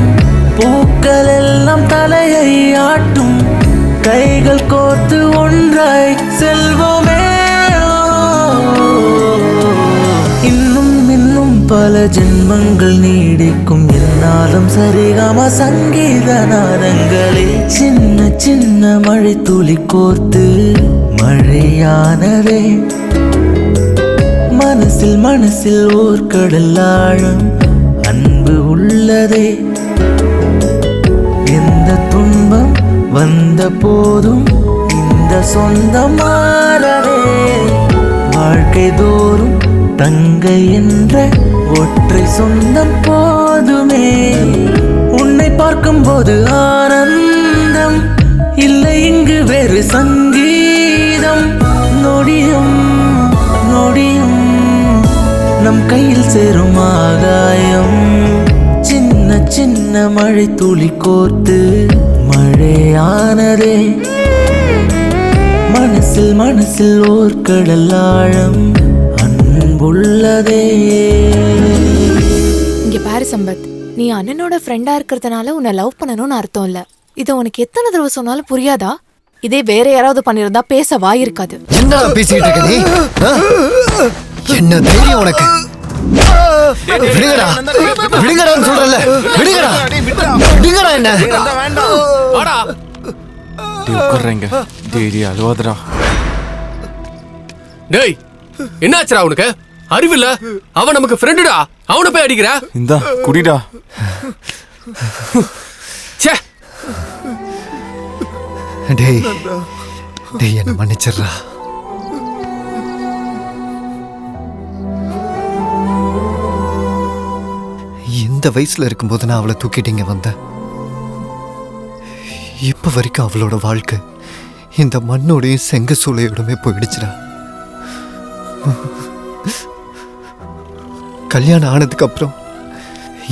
பூக்கள் எல்லாம் தலையை ஆட்டும். கைகள் கோர்த்து ஒன்றாய் செல்வோமே. இன்னும் இன்னும் பல ஜென்மங்கள் நீடிக்கும் என்னாலும் சரிகம சங்கீத நாதங்களே. சின்ன சின்ன மழை துளி கோர்த்து மழையானதே. மனசில் மனசில் ஓர் கடல் ஆழம் அன்பு உள்ளதே. எந்த துன்பம் வந்த போதும் இந்த சொந்தம் மாறவே. வாழ்க்கை தோறும் தங்கை என்ற ஒற்றை சொந்தம் போதுமே. உன்னை பார்க்கும்போது ஆனந்தம் இல்லை இங்கு வேறு சங்கீதம். நொடியும் நொடியும் நம் கையில் சேரும் ஆகாயம். சின்ன சின்ன மழை துளி கோர்த்து மழையானதே. மனசில் மனசில் ஓர் கடல் ஆழம் அன்புள்ளதே. இங்க பாரு சம்பத், நீ அண்ணனோட ஃப்ரெண்டா இருக்கிறதுனால உன்னை லவ் பண்ணணும்னு அர்த்தம் இல்ல. இதை உனக்கு எத்தனை தடவை சொன்னாலும் புரியாதா? இதே வேற யாராவது பண்ணிருந்தா பேச வாயிருக்காது. என்ன பேசிட்டு இருக்க நீ? என்ன தைரியம் உனக்கு? விடுங்கடா விடுங்கடான்னு சொல்றல. விடுங்கடா விடுங்கடா என்ன. உட்கார்றேங்க. டேய் அழுவாதடா. டேய் என்னாச்சுடா உனக்கு? அறிவில்ல? அவன் நமக்கு ஃப்ரெண்டுடா. அவனை போய் அடிக்கிற? இந்தா குடிடா. ச்சே. டேய் டேய் என்ன மன்னிச்சிடுறா. இந்த வயசுல இருக்கும்போது நான் அவளை தூக்கிட்டீங்க வந்தேன். இப்ப வரைக்கும் அவளோட வாழ்க்கை இந்த மண்ணோடையும் செங்க சூளையோடமே போயிடுச்சுடா. கல்யாணம் ஆனதுக்கு அப்புறம்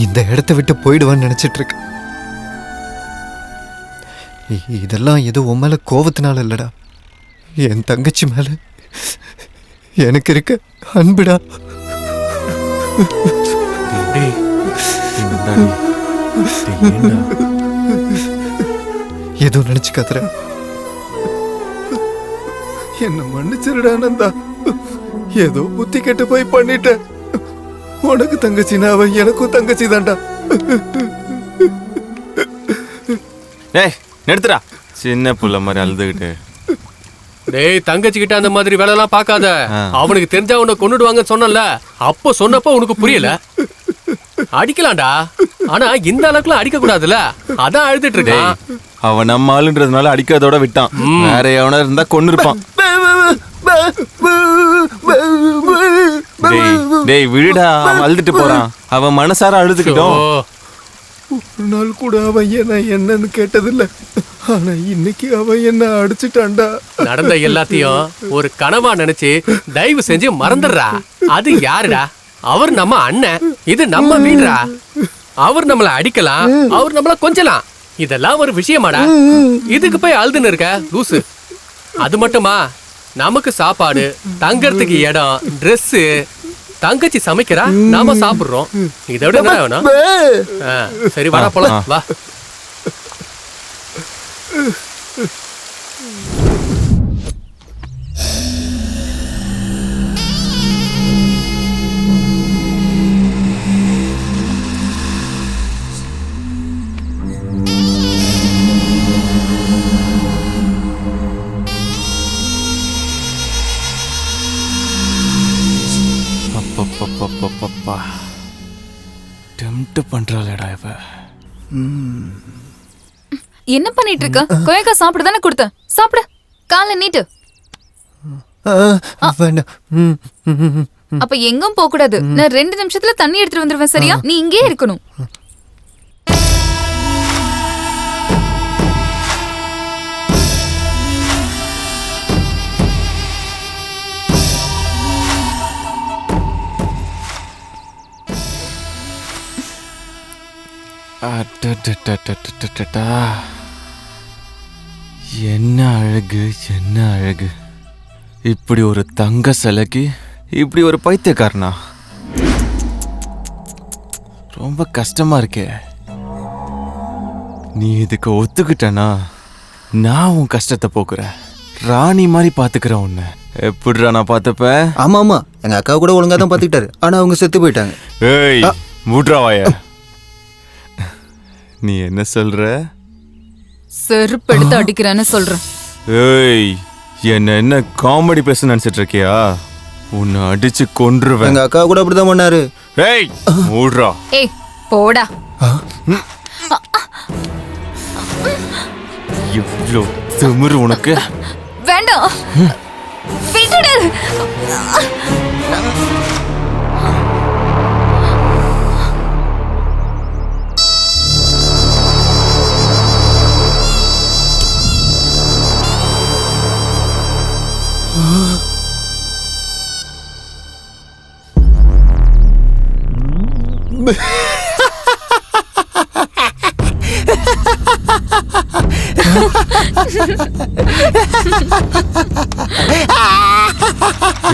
இந்த இடத்த விட்டு போயிடுவான்னு நினைச்சிட்டு இருக்கேன். இதெல்லாம் ஏதோ உன் மேல கோவத்தினால இல்லடா, என் தங்கச்சி மேல எனக்கு இருக்க அன்புடா. ஏதோ நினைச்சுக்காதற. என்ன மன்னிச்சிருடா நந்தா. ஏதோ புத்தி கெட்டு போய் பண்ணிட்டேன். உனக்கு தங்கச்சினா அவன் எனக்கும் தங்கச்சி தான்டா. ஏய் நிறுத்துடா. சின்ன புள்ள மாதிரி அழுதுகிட்டு. டேய் தங்கச்சி கிட்ட அந்த மாதிரி வேலை எல்லாம் பார்க்காத. அவனுக்கு தெரிஞ்சா உன்னை கொன்னுடுவாங்கன்னு சொன்னல. அப்போ சொன்னப்போ உனக்கு புரியல. அடிக்கலாம்டா, ஆனா இந்த அளவுக்குலாம் அடிக்க கூடாதுல. அதான் அழுதுட்டு இருக்கான். அவன் நம்ம ஆளுன்றதுனால அடிக்காதோட விட்டான். வேற எவனா இருந்தா கொன்னு இருப்பான். டேய் விடுடா, அவன் அழுதுட்டு போறான். அவன் மனசார அழுதுக்கிட்டோம். ஒரு நாள் கூட அவன் என்னன்னு கேட்டதில்ல. ஆனா இன்னைக்கு அவன் என்ன அடிச்சுட்டான்டா. நடந்த எல்லாத்தையும் ஒரு கனவா நினைச்சு தயவு செஞ்சு மறந்துடுறா. அது யாருடா? அவர் நம்ம அண்ணன். இது நம்ம வீடுடா. அவர் நம்மள அடிக்கலாம், அவர் நம்மள கொஞ்சலாம். இதெல்லாம் ஒரு விஷயமாடா? இதுக்கு போய் அழுதுன்னு இருக்க லூசு. அது மட்டுமா, நமக்கு சாப்பாடு, தங்கறதுக்கு இடம், ட்ரெஸ், தங்கச்சி சமைக்கிறா, நாம சாப்பிடுறோம். இதை விட என்ன வேணும்? சரி வாடா போலாம் வா. டெம்ப்ட் பண்றாளேடா இவ. என்ன பண்ணிட்டு இருக்க? கொயக்கா சாப்பிட தானே கொடுத்தேன். சாப்பிடு. காலை நீட்டு. அப்ப எங்கும் போக கூடாது. நான் 2 நிமிஷத்துல தண்ணி எடுத்துட்டு வந்துருவேன். சரியா? நீ இங்கே இருக்கணும். என்ன அழகு, என்ன அழகு. இப்படி ஒரு தங்க சிலைக்கு இப்படி ஒரு பைத்தியக்காரனா? ரொம்ப கஷ்டமா இருக்கே. நீ இதுக்கு ஒத்துக்கிட்டனா நான் உன் கஷ்டத்தை போக்குறேன். ராணி மாதிரி பாத்துக்கிறேன் உன்னை. எப்படிடா நான் பாத்துப்ப? ஆமா ஆமா, எங்க அக்கா கூட ஒழுங்கா தான் பாத்துக்கிட்டாரு. ஆனா அவங்க செத்து போயிட்டாங்க. ஏய் மூட்ராவாய, நீ என்ன சொல்ற? செருப்படுத்து அடிக்கிறேன்னு சொல்றேன். ஏய் என்ன காமெடி பேச நினைச்சிட்டு இருக்கியா? உன்னை அடிச்சு கொன்றுவேன். எங்க அக்கா கூட அப்படிதான் பண்ணாரு. ஏய் மூட்ரா. ஏய் போடா. இவ்ளோ திமிரு உனக்கு? வேண்டாம், விட்டுடு.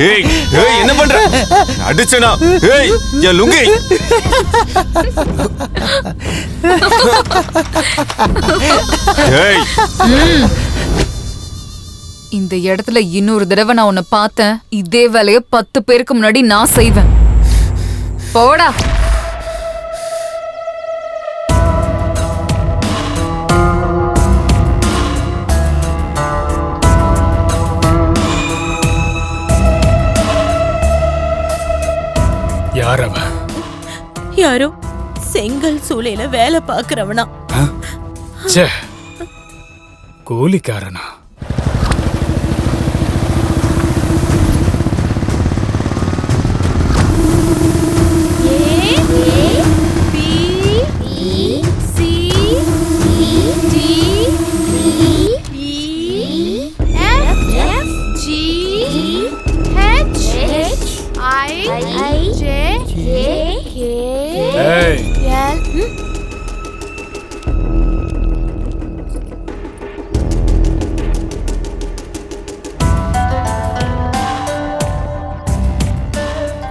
ஏய் ஏய் என்ன பண்ற? அடிச்சனா? ஏய் என் லுங்கி. ஏய் இந்த இடத்துல இன்னொரு தடவை நான் உன்னை பார்த்தேன், இதே வேலைய 10 பேருக்கு முன்னாடி நான் செய்வேன். போடா. யார் அவன்? யாரோ செங்கல் சூளையில வேலை பாக்குறவனா? ச்சே, கூலிக்காரனா?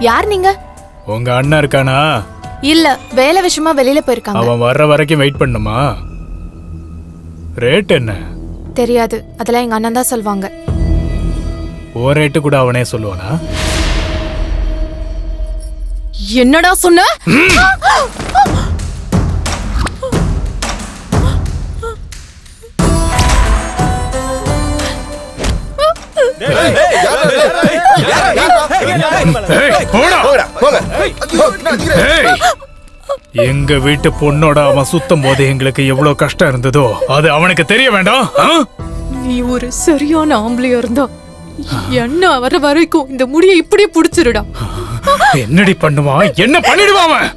யார் நீங்க? உங்க அண்ணன் இருக்கானா? இல்ல, வேலை விஷயமா வெளியில போயிருக்காங்க. அவன் வர்ற வரைக்கும் வெயிட் பண்ணுமா? ரேட் என்ன? தெரியாது, அதெல்லாம் எங்க அண்ணன் தான் சொல்வாங்க. ஓ ரேட்டு கூட அவனே சொல்லுவானா? என்னடா சொன்ன? எங்க வீட்டு பொண்ணோட அவன் சுத்தம் போது எங்களுக்கு எவ்வளவு கஷ்டம் இருந்ததோ அது அவனுக்கு தெரிய வேண்டாம். நீ ஒரு சரியான ஆம்பளையா இருந்தா என்ன வர வரைக்கும் இந்த முடியை இப்படியே புடிச்சிருடா. என்னடி பண்ணுவான்? என்ன பண்ணிடுவான்?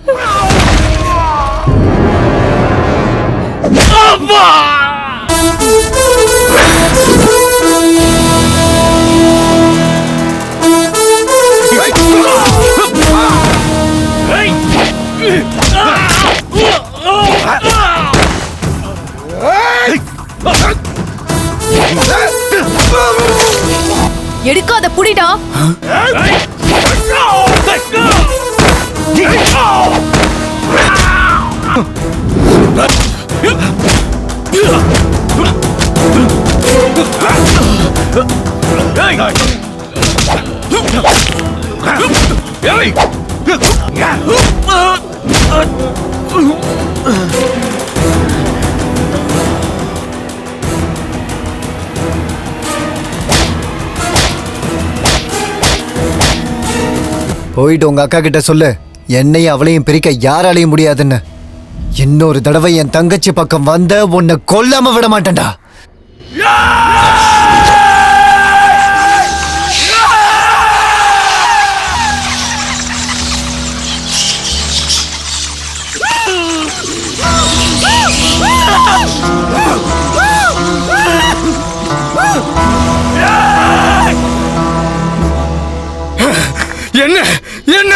எடுக்காத புடிடா. போயிட்டு உங்க அக்கா கிட்ட சொல்லு, என்னையும் அவளையும் பிரிக்க யாராலையும் முடியாதுன்னு. இன்னொரு தடவை என் தங்கச்சி பக்கம் வந்த உன்னை கொல்லாம விட மாட்டேன்டா. என்ன என்ன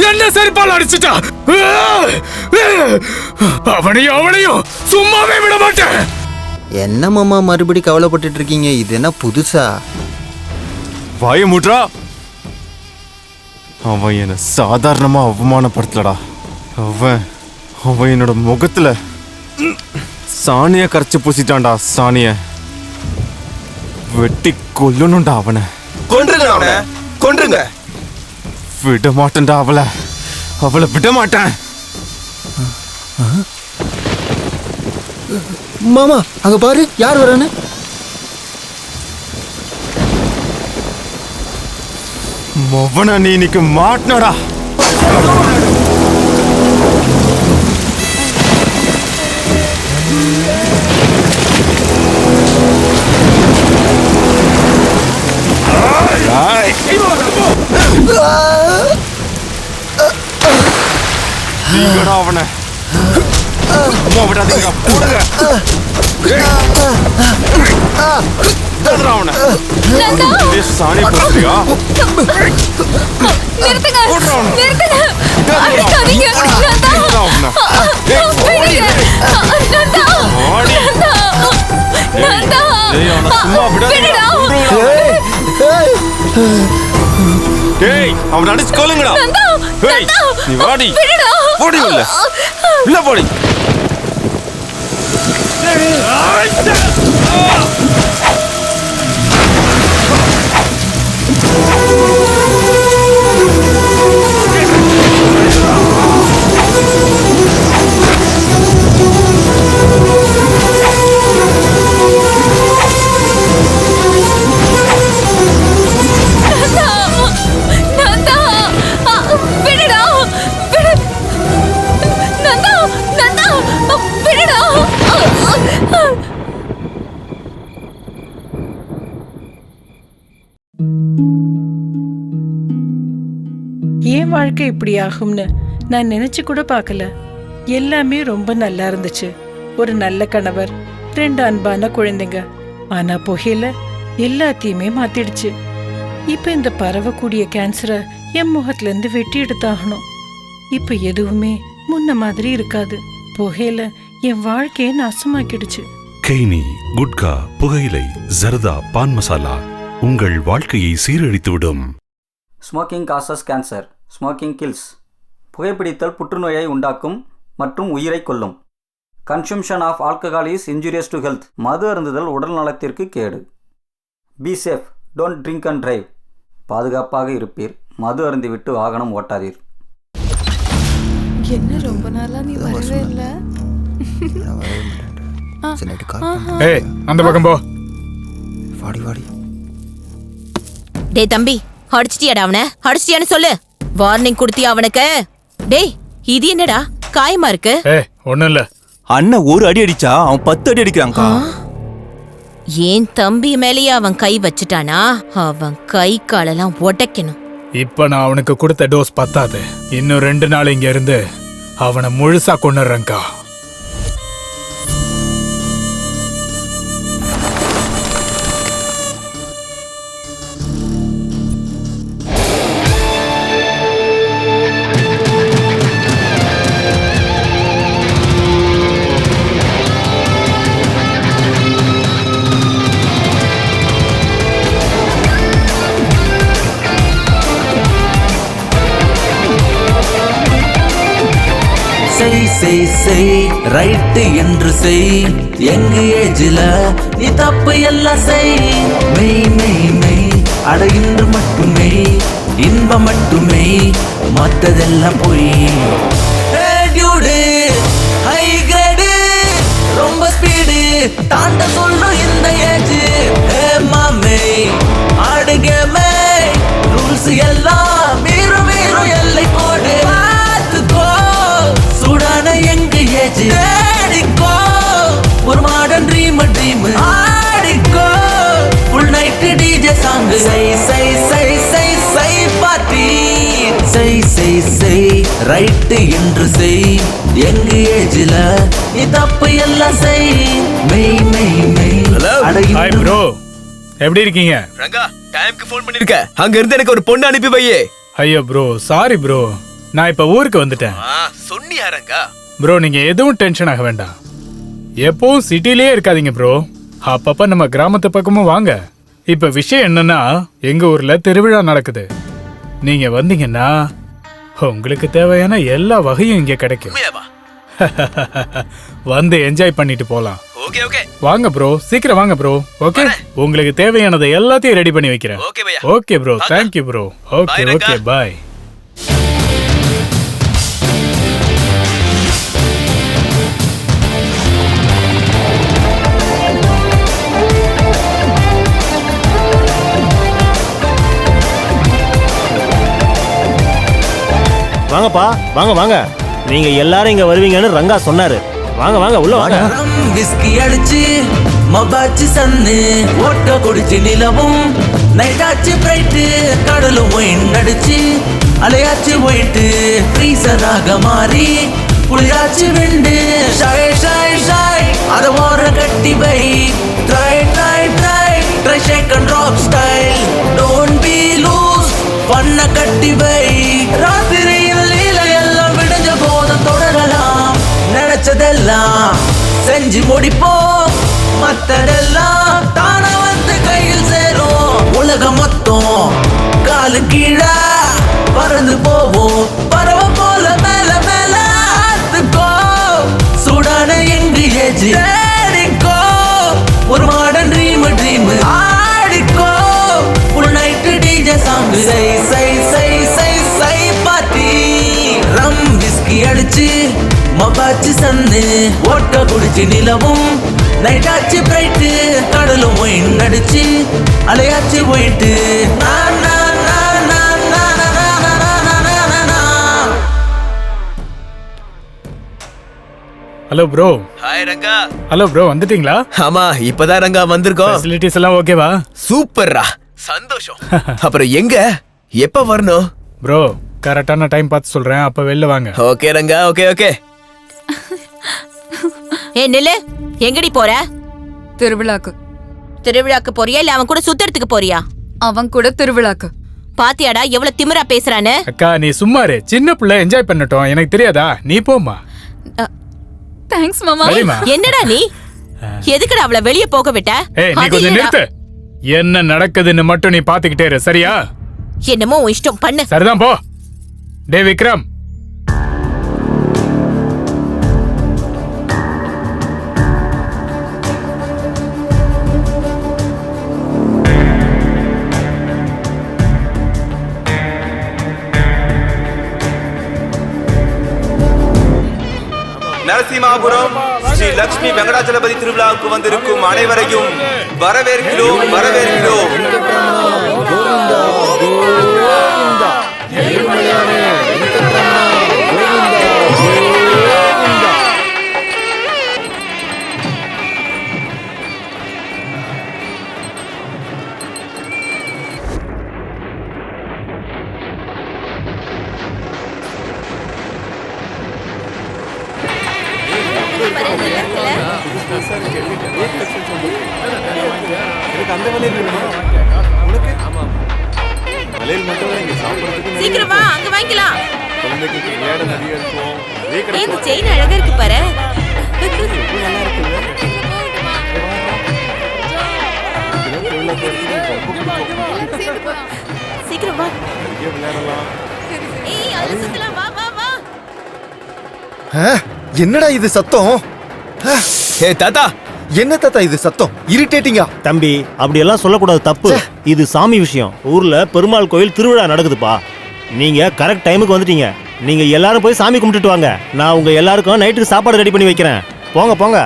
என்ன செருப்பால் அடிச்சுட்டா? அவனையும் சும்மாவே விட மாட்டேன். என்ன மாமா மறுபடி கவலைப்பட்டு இருக்கீங்க? இது என்ன புதுசா? வாய மூட்றா. அவன் என்ன சாதாரணமா அவமானப்படுத்தலடா. அவன் என்னோட முகத்துல சாணிய கரைச்சு பூசிட்டான்டா. சாணிய வெட்டி கொல்லணும்டா அவனை. கொன்றுங்க அவனை, கொன்றுங்க. விட மாட்டேன்டா அவளை விட மாட்டேன். மாமா அங்க பாரு, யார் வரானு? மொவனா நீ இன்னைக்கு மாட்டினடா. நீங்கடா அவனை அம்மா விடாதீங்க, போடுங்க. அவனை சாணி போடுறியா? நிறுத்துங்க, நிறுத்துங்க, அடிக்காதீங்க. அவன் அடிச்சு கொல்லுங்கடா. நீ வாடி, போடி இல்ல இல்ல போடி. என் வாழ்க்கை இப்படி ஆகும்னு நான் நினைச்சு கூட பார்க்கல. எல்லாமே ரொம்ப நல்லா இருந்துச்சு. ஒரு நல்ல கணவர், 2 அன்பான குழந்தைங்க. ஆனா புகையில எல்லாத்தையுமே மாத்திடுச்சு. இப்ப இந்த பரவக்கூடிய கேன்சரை என் முகத்துல இருந்து வெட்டி எடுத்தாகணும். இப்ப எதுவுமே முன்ன மாதிரி இருக்காது. புகையில என் வாழ்க்கையை நாசமாக்கிடுச்சு. கெய்னி, குட்கா, புகையிலை, ஜர்தா, பான் மசாலா உங்கள் வாழ்க்கையை சீரழித்துவிடும். Smoking causes cancer, smoking kills. புகைப்பிடித்தல் புற்றுநோயை உண்டாக்கும் மற்றும் உயிரை கொல்லும். Consumption of alcohol is injurious to health. மது அருந்துதல் உடல் நலத்திற்கு கேடு. Be safe, don't drink and drive. பாதுகாப்பாக இருப்பீர். மது அருந்திவிட்டு வாகனம் ஓட்டாதீர். என்ன ரொம்ப நாளா நீ வரவே இல்ல? ஏய், அந்த பக்கம் போ. வாடி வாடி. டேய் தம்பி, அடிச்சிட்டியாடா அவனை? அடிச்சிட்டியான்னு சொல்லு. வார்னிங் கொடுத்தியா அவனுக்கு? டேய், இது என்னடா காயமா இருக்கு? ஏய், ஒண்ணும் இல்ல. அண்ணன் ஒரு அடி அடிச்சா அவன் 10 அடி அடிக்கிறான்க்கா. ஏன் தம்பி மேலேயே அவன் கை வச்சுட்டானா? அவன் கை காலெல்லாம் உடைக்கணும். இப்ப நான் அவனுக்கு கொடுத்த டோஸ் பத்தாது. இன்னும் 2 நாள் இங்க இருந்து அவனை முழுசா கொன்னுறேன்க்கா. செய் ரைட்டு என்று செய். எங்க ஏஜில நீ தப்பு எல்லாம் செய். மெய் மெய் மெய் அட இன்று மட்டுமே இன்பம் மட்டுமே, மற்றதெல்லாம் போய். ஹை கிரேடு ரொம்ப ஸ்பீடு தாண்ட சொல்லும் இந்த ஏஜ். மாமே ஆடுகமே ரூல்ஸ் எல்லாம் மீறும் மீறும் எல்லை கோடு. சூடான எங்க ஏஜ் ஆடிக்கோ, ஒரு மாடர்ன் ட்ரீம் ட்ரீம் ஆடிக்கோ. ஃபுல் நைட் டிஜே சாங் சை சை சை சை சை பார்ட்டி. சை சை சை ரைட்டு என்று செய். எங்க ஏஜ்ல நீ தப்பு எல்லாம் செய். மெய் மெய் மெய் ஹாய் ப்ரோ, எப்படி இருக்கீங்க? ரங்கா, டைம்க்கு ஃபோன் பண்ணிருக்க. அங்க இருந்து எனக்கு ஒரு பொண்ணு அனுப்பி வையே. ஐயோ ப்ரோ, சாரி ப்ரோ. நான் இப்ப ஊருக்கு வந்துட்டேன். சொன்னியா ரங்கா? ப்ரோ, நீங்க எதுவும் டென்ஷன் ஆக வேண்டாம். எப்பவும் சிட்டிலேயே இருக்காதீங்க ப்ரோ. அப்பப்ப நம்ம கிராமத்து பக்கமும் வாங்க. இப்ப விஷயம் என்னன்னா, எங்க ஊர்ல திருவிழா நடக்குது. நீங்க வந்தீங்கன்னா உங்களுக்கு தேவையான எல்லா வகையும் இங்க கிடைக்கும். வந்து என்ஜாய் பண்ணிட்டு போலாம். Okay okay. வாங்க ப்ரோ, சீக்கிரம் வாங்க ப்ரோ. ஓகே, உங்களுக்கு தேவையானதை எல்லாத்தையும் ரெடி பண்ணி வைக்கிறேன். Okay bro, thank you bro. Okay okay, bye. வாங்கப்பா, வாங்க வாங்க. நீங்க எல்லாரும் இங்க வருவீங்கன்னு ரங்கா சொன்னாரு. வாங்க வாங்க, உள்ள வாங்க. விஸ்கி அடிச்சு மபாச்சு சன்னு ஓட்ட குடிச்சு நிலவும் நைட்டாச்சு பிரைட்டு. கடலும் ஒயின் அடிச்சு அலையாச்சு போயிட்டு ஃப்ரீசராக மாறி புளியாச்சு விண்டு. ஷாய் ஷாய் ஷாய் அத ஓர கட்டி பை. Try try try try shake and rock style. Don't be loose பண்ண கட்டி பை. ராத்திரியில் எல்லாம் விடுஞ்ச போதும் தொடரலாம். நினைச்சதெல்லாம் செஞ்சு முடிப்போம். மத்ததெல்லாம் தானா வந்து கையில் சேரும். உலகம் மொத்தம் காலு கீழே பறந்து போவோம். பறவ போல மேல மேல ஆத்துக்கோ. சூடான எங்க ஏஜ் தேடிக்கோ, ஒரு மாடர்ன் ட்ரீம் ட்ரீம் ஆடிக்கோ. ஃபுல் நைட் டிஜே சாங் சை சை சை சை சை பார்ட்டி. ரம் விஸ்கி அடிச்சு மபாச்சு சன்னு ஓட்ட குடிச்சு நிலவும் நைட்டாச்சு பிரைட்டு. கடலும் ஒயின் அடிச்சு அலையாச்சு போயிட்டு. Hello bro. Hi Ranga. Hello bro, வந்துட்டீங்களா? ஆமா, இப்பதான் ரங்கா வந்திருக்கோம். ஃபெசிலிட்டிஸ் எல்லாம் ஓகேவா? சூப்பர்ரா, சந்தோஷம். அப்புறம் எங்க எப்ப வரணும்? ப்ரோ, கரெக்டான டைம் பார்த்து சொல்றேன், அப்ப வெளில வாங்க. Okay Ranga, okay okay. நில்லு, எங்கடி போற? திருவிழாக்கு. திருவிழாக்கு போறியா இல்ல அவன் கூட சுத்தறதுக்கு போறியா? அவன் கூட திருவிழாக்கு. பாத்தியாடா எவ்வளவு திமிரா பேசுறானு? அக்கா நீ சும்மாரு, சின்ன பிள்ளை என்ஜாய் பண்ணட்டும், எனக்கு தெரியாதா? நீ போமா. தேங்க்ஸ் மாமா. என்னடா நீ எதுக்குடா அவளை வெளியே போக விட்ட? ஏய் நீ கொஞ்சம் நிறுத்து. என்ன நடக்குதுன்னு மட்டும் நீ பாத்துக்கிட்டே இரு, சரியா? என்னமோ இஷ்டம் பண்ணு. சரிதான், போ. டே விக்ரம், நரசிம்மாபுரம் ஸ்ரீ லட்சுமி வெங்கடாச்சலபதி திருவிழாவுக்கு வந்திருக்கும் அனைவரையும் வரவேற்கிறோம், வரவேற்கிறோம். சீக்கிரம் வா, அங்க வாங்கிக்கலாம். இந்த செயின் அழகா இருக்கு பாரு. சீக்கிரம் வா. ஏய் அது சுத்தலாம், வா வா வா. என்னடா இது சத்தம்? ஏ தாத்தா, என்ன தாத்தா இது சத்தம்? இரிட்டேட்டிங்கா? தம்பி அப்படியெல்லாம் சொல்லக்கூடாது, தப்பு. இது சாமி விஷயம். ஊர்ல பெருமாள் கோயில் திருவிழா நடக்குதுப்பா. நீங்க கரெக்ட் டைமுக்கு வந்துட்டீங்க. நீங்க எல்லாரும் போய் சாமி கும்பிட்டுட்டு வாங்க. நான் உங்க எல்லாருக்கும் நைட்டுக்கு சாப்பாடு ரெடி பண்ணி வைக்கிறேன். போங்க போங்க.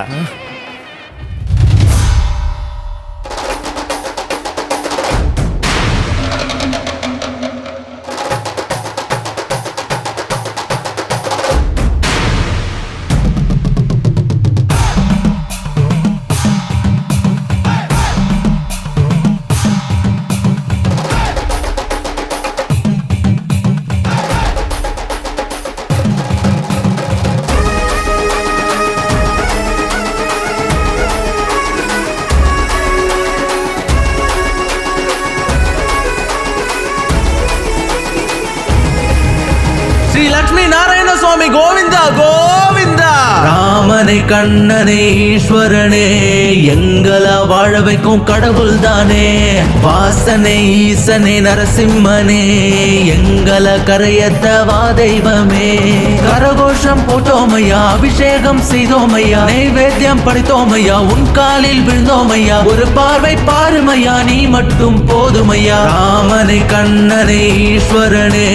ஸ்ரீ லட்சுமி நாராயண சுவாமி கோவிந்தா கோவிந்தா. ராமனை கண்ணனே ஈஸ்வரனே, எங்களை வாழ வைக்கும் கடவுள் தானே. வாசனை ஈசனே நரசிம்மனே, எங்களை கரையத்தவா தெய்வமே. கரகோஷம் போட்டோமையா, அபிஷேகம் செய்தோமையா, நைவேத்தியம் படைத்தோமையா, உன் காலில் விழுந்தோமையா. ஒரு பார்வை பாருமையா, நீ மட்டும் போதுமையா. ராமனை கண்ணனே ஈஸ்வரனே,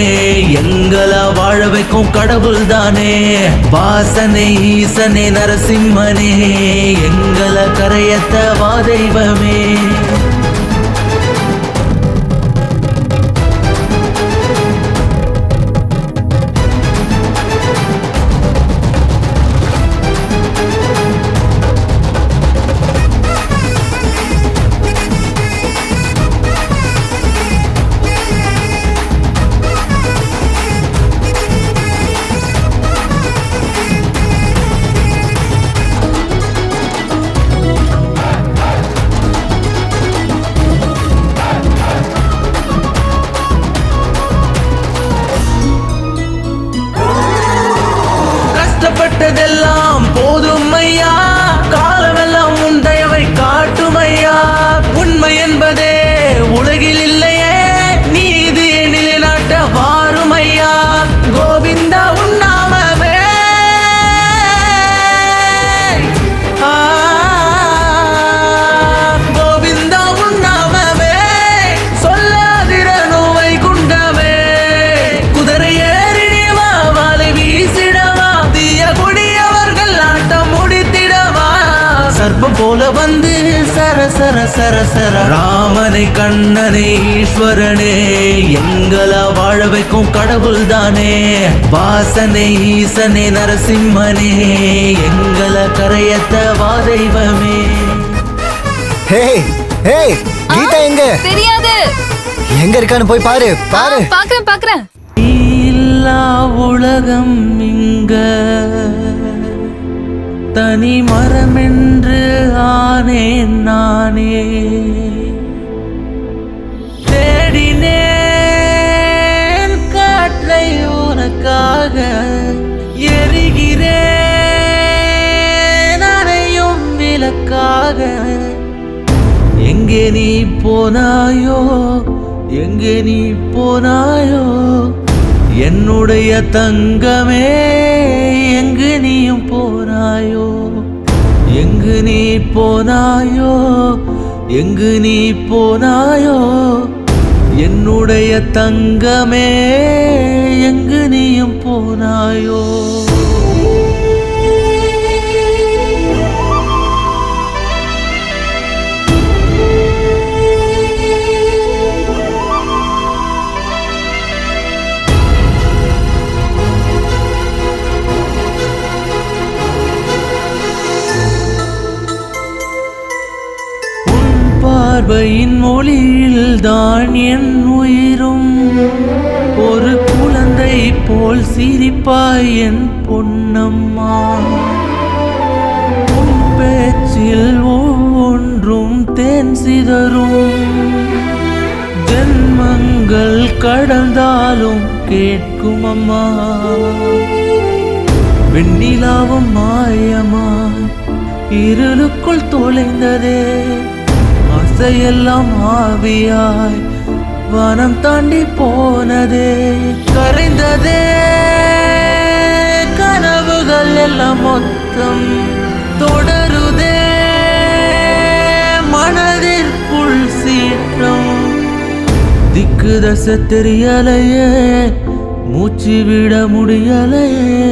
எங்களை வாழ வைக்கும் கடவுள் தானே. வாசனை ஈசனே நரசிம்மனே, எங்களை கரையத்தவா தெய்வமே. கஷ்டப்பட்டதெல்லாம் போதும் ஐயா, காலமெல்லாம் உன் தயவை காட்டும் ஐயா. உண்மை என்பதே உலகில் இல்லையே, நீதி நிலைநாட்ட வாரும் ஐயா. கோவிந்தா உன் நாமமே. கோவிந்தா உன் நாமமே, சொல்லாதிர நோவை குண்டமே. குதிரை ஏறிடிவா, வாளை வீசிடவா, தீய குடியவர்கள் ஆட்டம் முடித்திடவா. சர்ப்பம் போல வந்து சர சர சர சர. ராமனை கண்ணனை ஈஸ்வரனே, எங்களை வாழ வைக்கும் கடவுள் தானே. வாசனை ஈசனே நரசிம்மனே, எங்களை கரையத்தவா தெய்வமே. ஹே ஹே, கீதா எங்க? தெரியாது. எங்க இருக்கான்னு போய் பாரு பாரு. பாக்குறேன் பாக்குறேன். இல்ல இல்லா உலகம் இங்க தனி மரமென்று ஆனேன் நானே தேடினேன் காற்றை உனக்காக எரிகிறேன் அறையும் விளக்காக எங்கே நீ போனாயோ எங்கே நீ போனாயோ என்னுடைய தங்கமே எங்கு நீயும் போனாயோ எங்கு நீ போனாயோ எங்கு நீ போனாயோ என்னுடைய தங்கமே எங்கு நீயும் போனாயோ பார்வையின் மொழியில் தான் என் உயிரும் ஒரு குழந்தை போல் சிரிப்பாய் என் பொன்னம்மா உன் பேச்சில் ஒவ்வொன்றும் தேன் சிதறும் ஜென்மங்கள் கடந்தாலும் கேட்கும் அம்மா வெண்ணிலாவும் மாயமாய் இருளுக்குள் தொலைந்ததே ஆசையெல்லாம் ஆவியாய் வனம் தாண்டி போனதே கரைந்ததே கனவுகள் எல்லாம் மொத்தம் தொடருதே மனதிற்குள் சீற்றம் திக்கு தசை தெரியலையே மூச்சு விட முடியலையே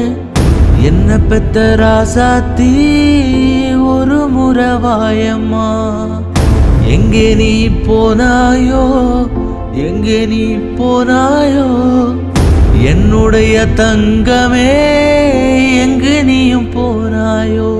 என்ன பெத்த ராசாத்தி ஒரு முறவாயம்மா எங்கே நீ போனாயோ எங்கே நீ போனாயோ என்னுடைய தங்கமே எங்கு நீயும் போனாயோ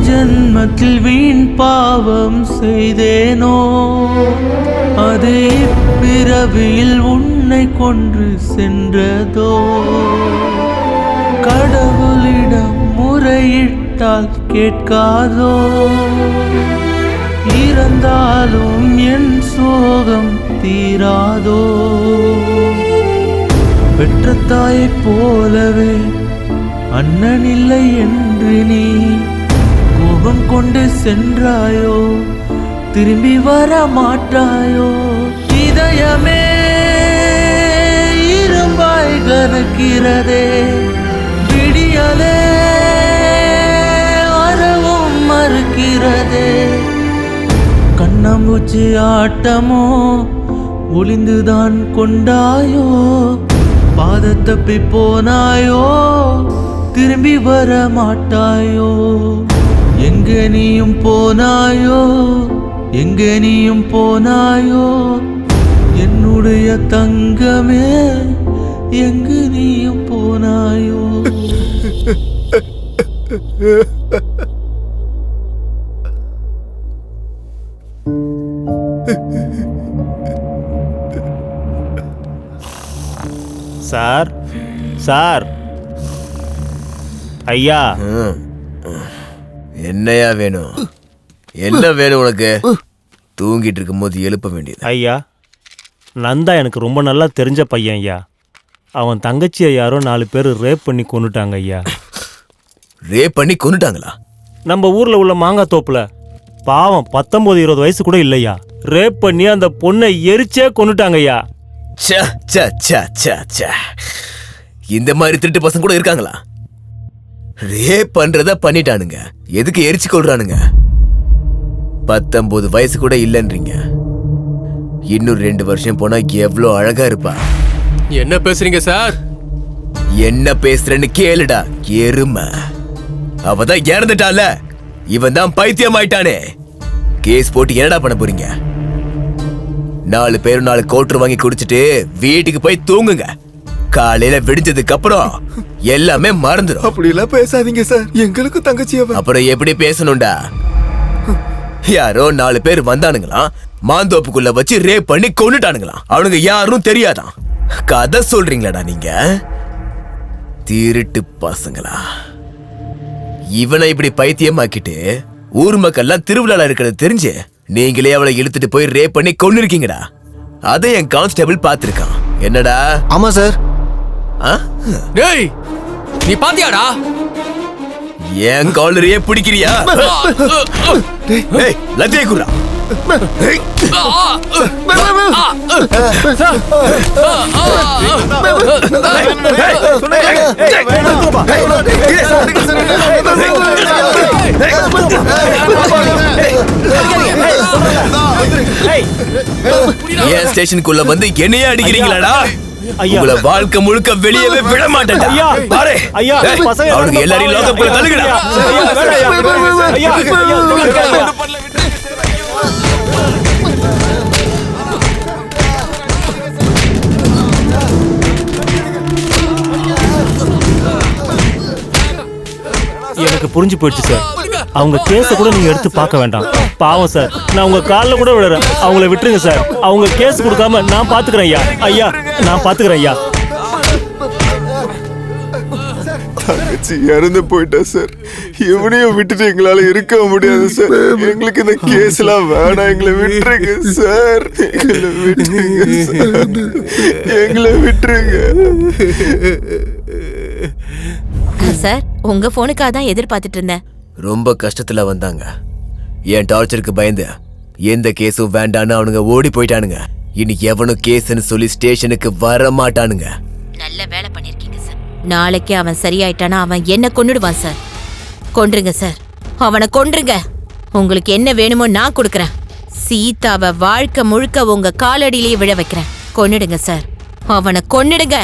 ஜென்மத்தில் வீண் பாவம் செய்தேனோ அது இப்பிறவியில் உன்னை கொன்று சென்றதோ கடவுளிடம் முறையிட்டால் கேட்காதோ இறந்தாலும் என் சோகம் தீராதோ பெற்ற தாயைப் போலவே அண்ணன் இல்லை என்று நீ கோபம் கொண்டு சென்றாயோ திரும்பி வர மாட்டாயோ இதயமே இரும்பாய் கனக்கிறதே விடியலே வரவும் மறுக்கிறதே கண்ணாம்பூச்சி ஆட்டமோ ஒளிந்துதான் கொண்டாயோ பாத தப்பி போனாயோ திரும்பி வர மாட்டாயோ எங்கே நீயும் போனாயோ எங்கே நீயும் போனாயோ என்னுடைய தங்கமே எங்கு நீயும் போனாயோ சார் சார் ஐயா என்னையா வேணும் என்ன வேணும் உனக்கு தூங்கிட்டு இருக்கும் போது எழுப்ப வேண்டியது ஐயா நந்தா எனக்கு ரொம்ப நல்லா தெரிஞ்ச பையன் ஐயா அவன் தங்கச்சியை யாரோ 4 பேர் ரேப் பண்ணி கொன்னுட்டாங்க ஐயா ரேப் பண்ணி கொன்னுட்டாங்களா நம்ம ஊர்ல உள்ள மாங்காய் தோப்புல பாவம் 19-20 வயசு கூட இல்லையா. ரேப் பண்ணி அந்த பொண்ணை எரிச்சே கொன்னுட்டாங்கய்யா. இந்த மாதிரி திருட்டு பசங்க கூட இருக்காங்களா? ரேப் பண்றத பண்ணிட்டானுங்க, எதுக்கு எரிச்சு கொள்றானுங்க? 19 வயசு கூட இல்லன்றீங்க. இன்னும் 2 வருஷம் போனா எவ்வளவு அழகா இருப்பா. என்ன பேசுறீங்க சார்? என்ன பேசுறேன்னு கேளுடா எருமை. அவதான் இறந்துட்டால, இவன் தான் பைத்தியம் ஆயிட்டானே. கேஸ் போட்டு என்னடா பண்ண போறீங்க? 4 பேரும் 4 கோட்டர் வாங்கி குடிச்சிட்டு வீட்டுக்கு போய் தூங்குங்க. காலையில விடிஞ்சதுக்கு அப்புறம் எல்லாமே மறந்துடும். அப்படி எல்லாம் பேசாதீங்க சார், எங்களுக்கு தங்கச்சி. அப்புறம் எப்படி பேசணும்டா? யாரோ 4 பேர் வந்தானுங்களாம், மாந்தோப்புக்குள்ள வச்சு ரேப் பண்ணி கொன்னுட்டானுங்களாம். அவனுங்க யாரும் தெரியாதான். கதை சொல்றீங்களாடா நீங்க? திருட்டு பசங்களா. இவனை இப்படி பைத்தியமாக்கிட்டு ஊர் மக்கள்லாம் திருவிழால இருக்கிறது தெரிஞ்சு நீங்களே அவளை இழுத்துட்டு போய் ரேப் பண்ணி கொன்னு இருக்கீங்கடா. அதை என் கான்ஸ்டபிள் பாத்திருக்கான். என்னடா? ஆமா சார். டேய், நீ பாத்தியாடா? என் காலரையே பிடிக்கிறியா? லஜ்ஜை குரா. ஸ்டேஷனுக்குள்ள வந்து என்னையே அடிக்கிறீங்களாடா? உங்கள வாழ்க்கை முழுக்க வெளியவே விட மாட்டேன். அவனுக்கு எல்லாரையும் லோகப்புல தள்ளுங்கடா. எனக்கு புரிஞ்சு போயிடுச்சு சார். அவங்க கேஸ கூட நீங்க எடுத்து பார்க்க வேண்டாம். பாவம் சார், நான் உங்க காலில் கூட விடுறேன். அவங்கள விட்டுருங்க சார். அவங்க கேஸ் கொடுக்காம நான் பாத்துக்கிறேன் ஐயா. ஐயா, நான் பாத்துக்கிறேன் ஐயா. தங்கச்சி இறந்து போயிட்டா சார். இவனையும் விட்டுட்டு எங்களால இருக்க முடியாது சார். எங்களுக்கு இந்த கேஸ் எல்லாம் வேணாம். எங்களை விட்டுருங்க சார். எங்களை விட்டுருங்க சார். எங்களை விட்டுருங்க சார். உங்க போனுக்காக தான் எதிர்பார்த்துட்டு இருந்தேன். ரொம்ப கஷ்டத்துல வந்தாங்க. என் டார்ச்சருக்கு பயந்து எந்த கேஸும் வேண்டான்னு அவனுங்க ஓடி போயிட்டானுங்க. இனி எவனும் கேஸ்ன்னு சொல்லி ஸ்டேஷனுக்கு வர மாட்டானுங்க. நல்ல வேலை பண்ணிருக்கீங்க சார். நாளைக்கு அவன் சரியாயிட்டானா அவன் என்ன கொன்னுடுவான் சார். கொன்றுங்க சார், அவனை கொன்றுங்க. உங்களுக்கு என்ன வேணுமோ நான் கொடுக்கறேன். சீதாவை வாழ்க்கை முழுக்க உங்க காலடியிலேயே விழ வைக்கிறேன். கொன்னுடுங்க சார், அவனை கொன்னுடுங்க.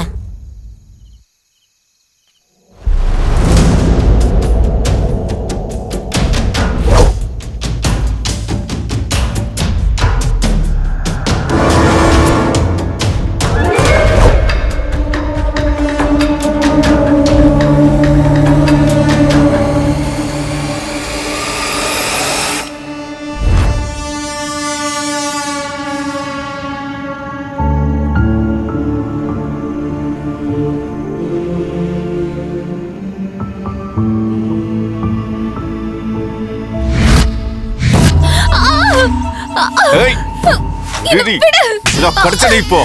இப்போ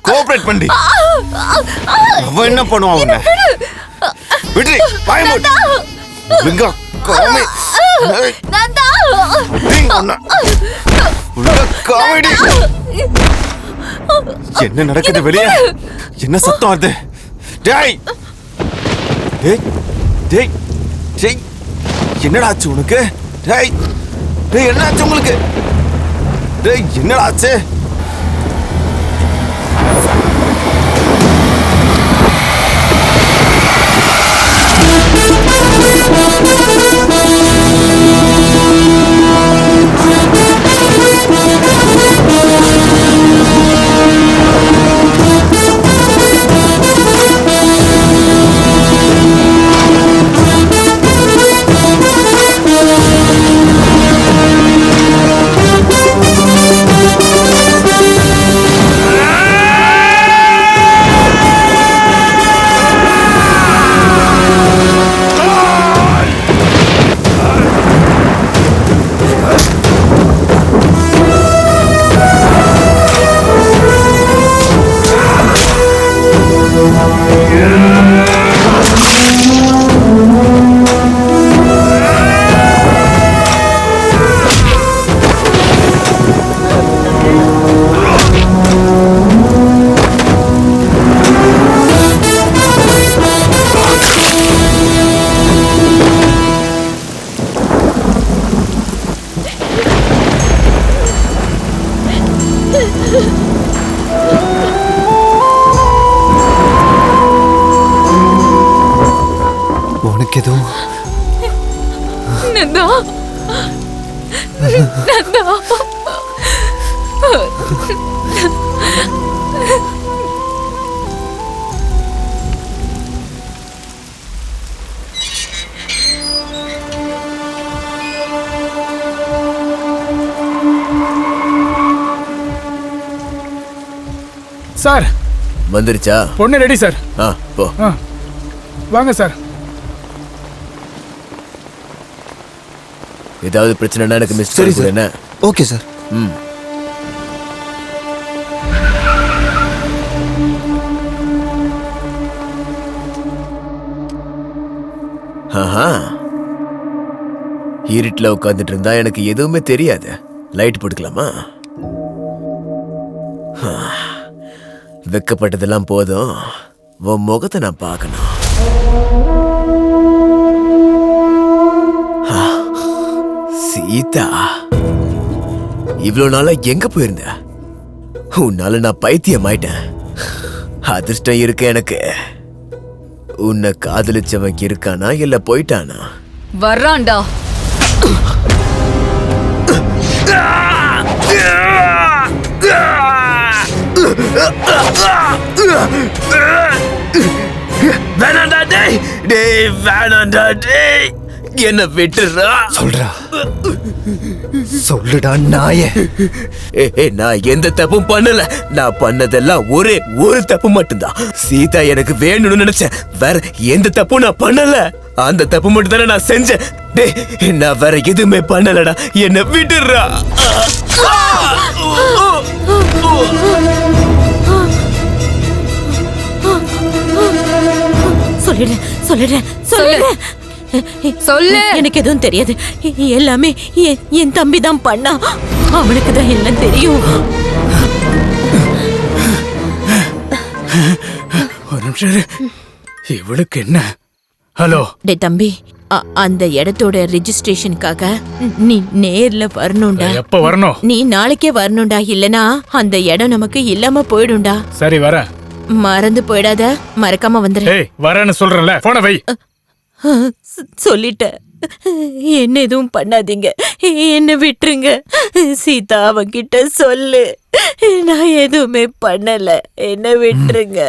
கோஆபரேட் பண்ணி அவன் என்ன பண்ணுவான்? அவனை விட்டு என்ன நடக்குது வெளியே? என்ன சத்தம் அது? என்னடா ஆச்சு உனக்கு? என்ன ஆச்சு உங்களுக்கு? என்னடா ஆச்சு? சார் வந்துருச்சா? பொண்ணு ரெடி சார். போ. வாங்க சார். ஏதாவது பிரச்சனைனா எனக்கு மிஸ் சரி பண்ணு. என்ன? Okay sir. ஆஹா, இருட்டில் உட்காந்துட்டு இருந்தா எனக்கு எதுவுமே தெரியாது. லைட் போட்டுக்கலாமா? வெக்கப்பட்டதெல்லாம் போதும், உன் முகத்தை நான் பார்க்கணும். சீதா, இவ்வளவு நாளா எங்க போயிருந்த? உன்னால நான் பைத்தியம் ஆயிட்டேன். அதிர்ஷ்டம் இருக்கு எனக்கு. உன்னை காதலிச்சவன் இருக்கானா இல்ல போயிட்டானா? வர்றான்டா. வேணாண்டா டேய், டேய் வேணாண்டா டேய், என்ன விட்டுறா. சொல்றா, சொல்லுடா நாயே. நான் எந்த தப்பும் பண்ணல. நான் பண்ணதெல்லாம் ஒரே ஒரு தப்பு மட்டும்தான். சீதா எனக்கு வேணும்னு நினைச்சேன், வேற எந்த தப்பும் நான் பண்ணல. அந்த தப்பு மட்டும் தானே நான் செஞ்சேன். டேய், நான் வேற எதுவுமே பண்ணலடா, என்ன விட்டுறா. சொல்லிடுறேன் சொல்லிடுறேன் சொல்லிடுறேன். சொல்லு. எனக்கு எதுவும் தெரியாது. எல்லாமே என் தம்பி தான் பண்ணா. அவனுக்கு தான் எல்லாம் தெரியும். ஒரு நிமிஷம். இவளுக்கு என்ன? ஹலோ டே தம்பி, அந்த இடத்தோட ரெஜிஸ்ட்ரேஷனுக்காக நீ நேர்ல வரணும்டா. எப்ப வரணும்? நீ நாளைக்கே வரணும்டா, இல்லனா அந்த இடம் நமக்கு இல்லாம போயிடும்டா. சரி வர. மறந்து போயிடாத, மறக்காம வந்துரு. ஏய் வரேன்னு சொல்றேன்ல, போன வை. சொல்லிட்டேன், என்ன எதுவும் பண்ணாதீங்க, என்ன விட்டுருங்க. சீதா அவங்கிட்ட சொல்லு, நான் எதுவுமே பண்ணல, என்ன விட்டுருங்க.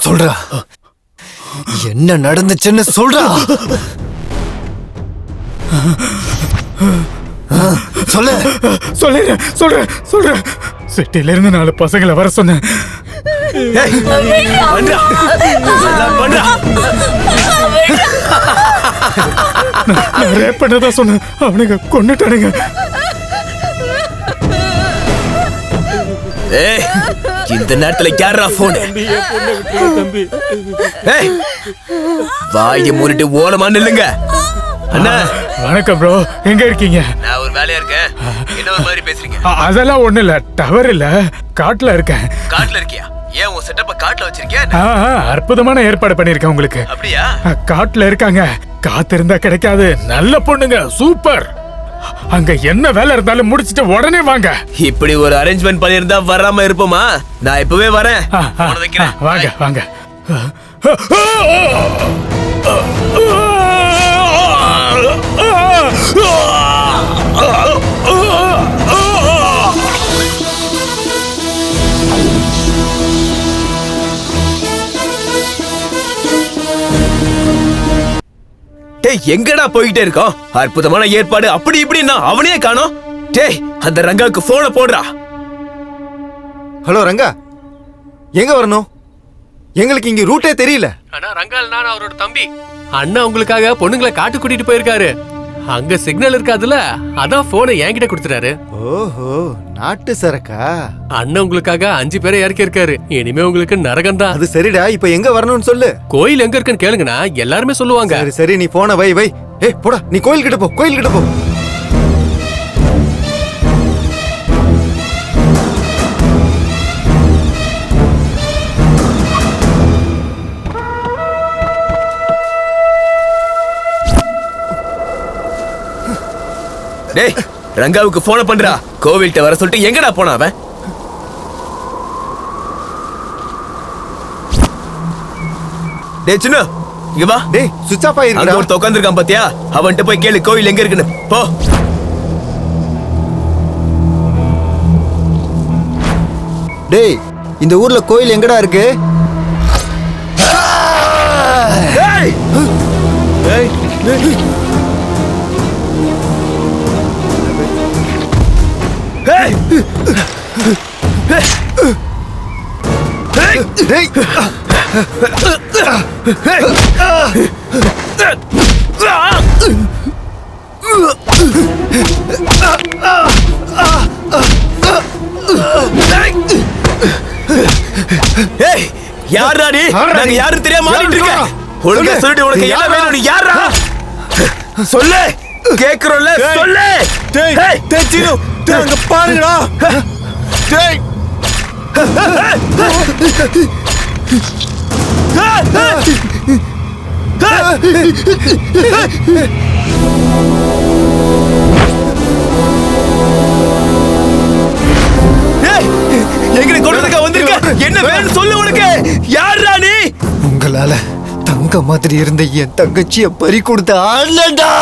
சொல்றா, என்ன நடந்துச்சுன்னு சொல்றா. சொல்லு. சொல்லிடுறேன் சொல்றேன் சொல்றேன். சிட்டில இருந்து 4 பசங்களை வர சொன்னேன். நான் ரேப் பண்ணதான் சொன்னேன், அவனுங்க கொன்னுட்டானுங்க. இந்த நேரத்துல யாரா போன்? வாய மூடிட்டு ஓரமா நில்லுங்க. அண்ணா வணக்கம் ப்ரோ, எங்க இருக்கீங்க? நான் ஒரு வேலையா இருக்கேன். என்ன ஒரு மாதிரி பேசுறீங்க? அதெல்லாம் ஒண்ணு இல்ல, டவர் இல்ல, காட்டுல இருக்கேன். காட்டுல இருக்கியா? ஏன் உன் செட்டப்ப காட்டுல வச்சிருக்கியா? அற்புதமான ஏற்பாடு பண்ணிருக்கேன் உங்களுக்கு. அப்படியா? காட்டுல இருக்காங்க, காத்து இருந்தா கிடைக்காது. நல்ல பொண்ணுங்க, சூப்பர். அங்க என்ன வேலை இருந்தாலும் முடிச்சிட்டு உடனே வாங்க. இப்படி ஒரு அரேஞ்ச்மெண்ட் பண்ணிருந்தா வராம இருப்போமா? நான் இப்பவே வரேன். வாங்க வாங்க. டேய், எங்கடா போயிட்டே இருக்கோம்? அற்புதமான ஏற்பாடு அப்படி இப்படின்னா அவனே காணோம். டேய், அந்த ரங்காவுக்கு போனை போடுறா. ஹலோ ரங்கா, எங்க வரணும்? எங்களுக்கு இங்க ரூட்டே தெரியல. ஆனா ரங்கால் நான் அவரோட தம்பி. அண்ணா உங்களுக்காக பொண்ணுங்களை காட்டு கூட்டிட்டு போயிருக்காரு. அங்க சிக்னல் இருக்காதுல, அதான் போனை என்கிட்ட கொடுத்துறாரு. ஓஹோ, நாட்டு சரக்கா? அண்ணன் உங்களுக்காக 5 பேரை இறக்கி இருக்காரு. இனிமே உங்களுக்கு நரகம் தான். அது சரிடா, இப்ப எங்க வரணும்னு சொல்லு. கோயில் எங்க இருக்குன்னு கேளுங்கண்ணா, எல்லாருமே சொல்லுவாங்க. சரி சரி, நீ போன வை வை. ஏய் போடா, நீ கோயில் கிட்ட போ, கோயில் கிட்ட போ. டேய், ரங்காவுக்கு போன பண்றா. கோவில்கிட்ட வர சொல்லிட்டு எங்கடா போனா அவன்? டேய் சின்ன, இங்க வா. டேய், சுவிட்ச் ஆஃப் ஆயிருக்குடா. அங்க ஒருத்த உட்கார்ந்திருக்கான் பாத்தியா? அவன்கிட்ட போய் கேளு கோவில் எங்க இருக்குன்னு. போ. டேய், இந்த ஊர்ல கோயில் எங்கடா இருக்கு? டேய்! டேய்! Hey! யாரா நீ? நாங்க யாரும் தெரியாம ஆடிட்டு இருக்க. ஒழுங்கா சொல்லிட்டு உனக்கு என்ன வேணும்? நீ யாரா? சொல்லு. கேக்குறோம்ல, சொல்லு. டேய், டேய் சீனு, டேய் அங்க பாருங்கடா. டேய். எங்கடி கொண்டதுக்கா வந்திருக்க? என்ன வேணும் சொல்லு உனக்கு. யாரா நீ? உங்களால தங்க மாதிரி இருந்த என் தங்கச்சிய பறி கொடுத்த ஆளடா.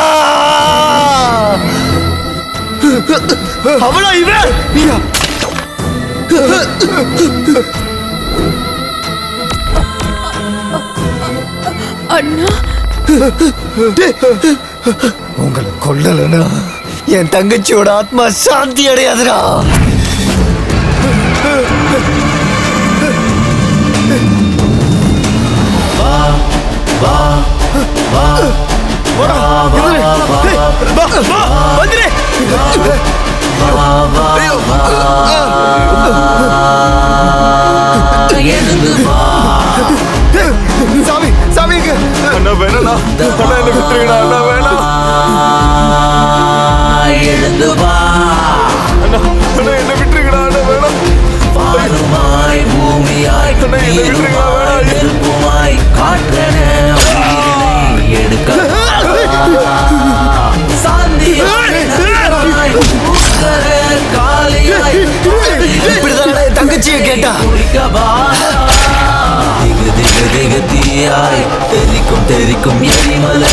அவளா இவன்? அண்ணா, உங்களை கொல்லலனா என் தங்கச்சியோட ஆத்மா சாந்தி அடையாதுடா. வா வா வா சாமி சாமிங்க அண்ணா வேணா அண்ணா என்ன விட்டுருங்கடா அண்ணா வேணா எழுந்து வா அண்ணா அண்ணா என்ன விட்டுருங்கடா அண்ணா வேணா வானுமாய் பூமியாய் நெருப்புமாய் காற்றென எடுக்க தங்கச்சியை கேட்டா தெரிக்கும் தெரிக்கும் எரிமலை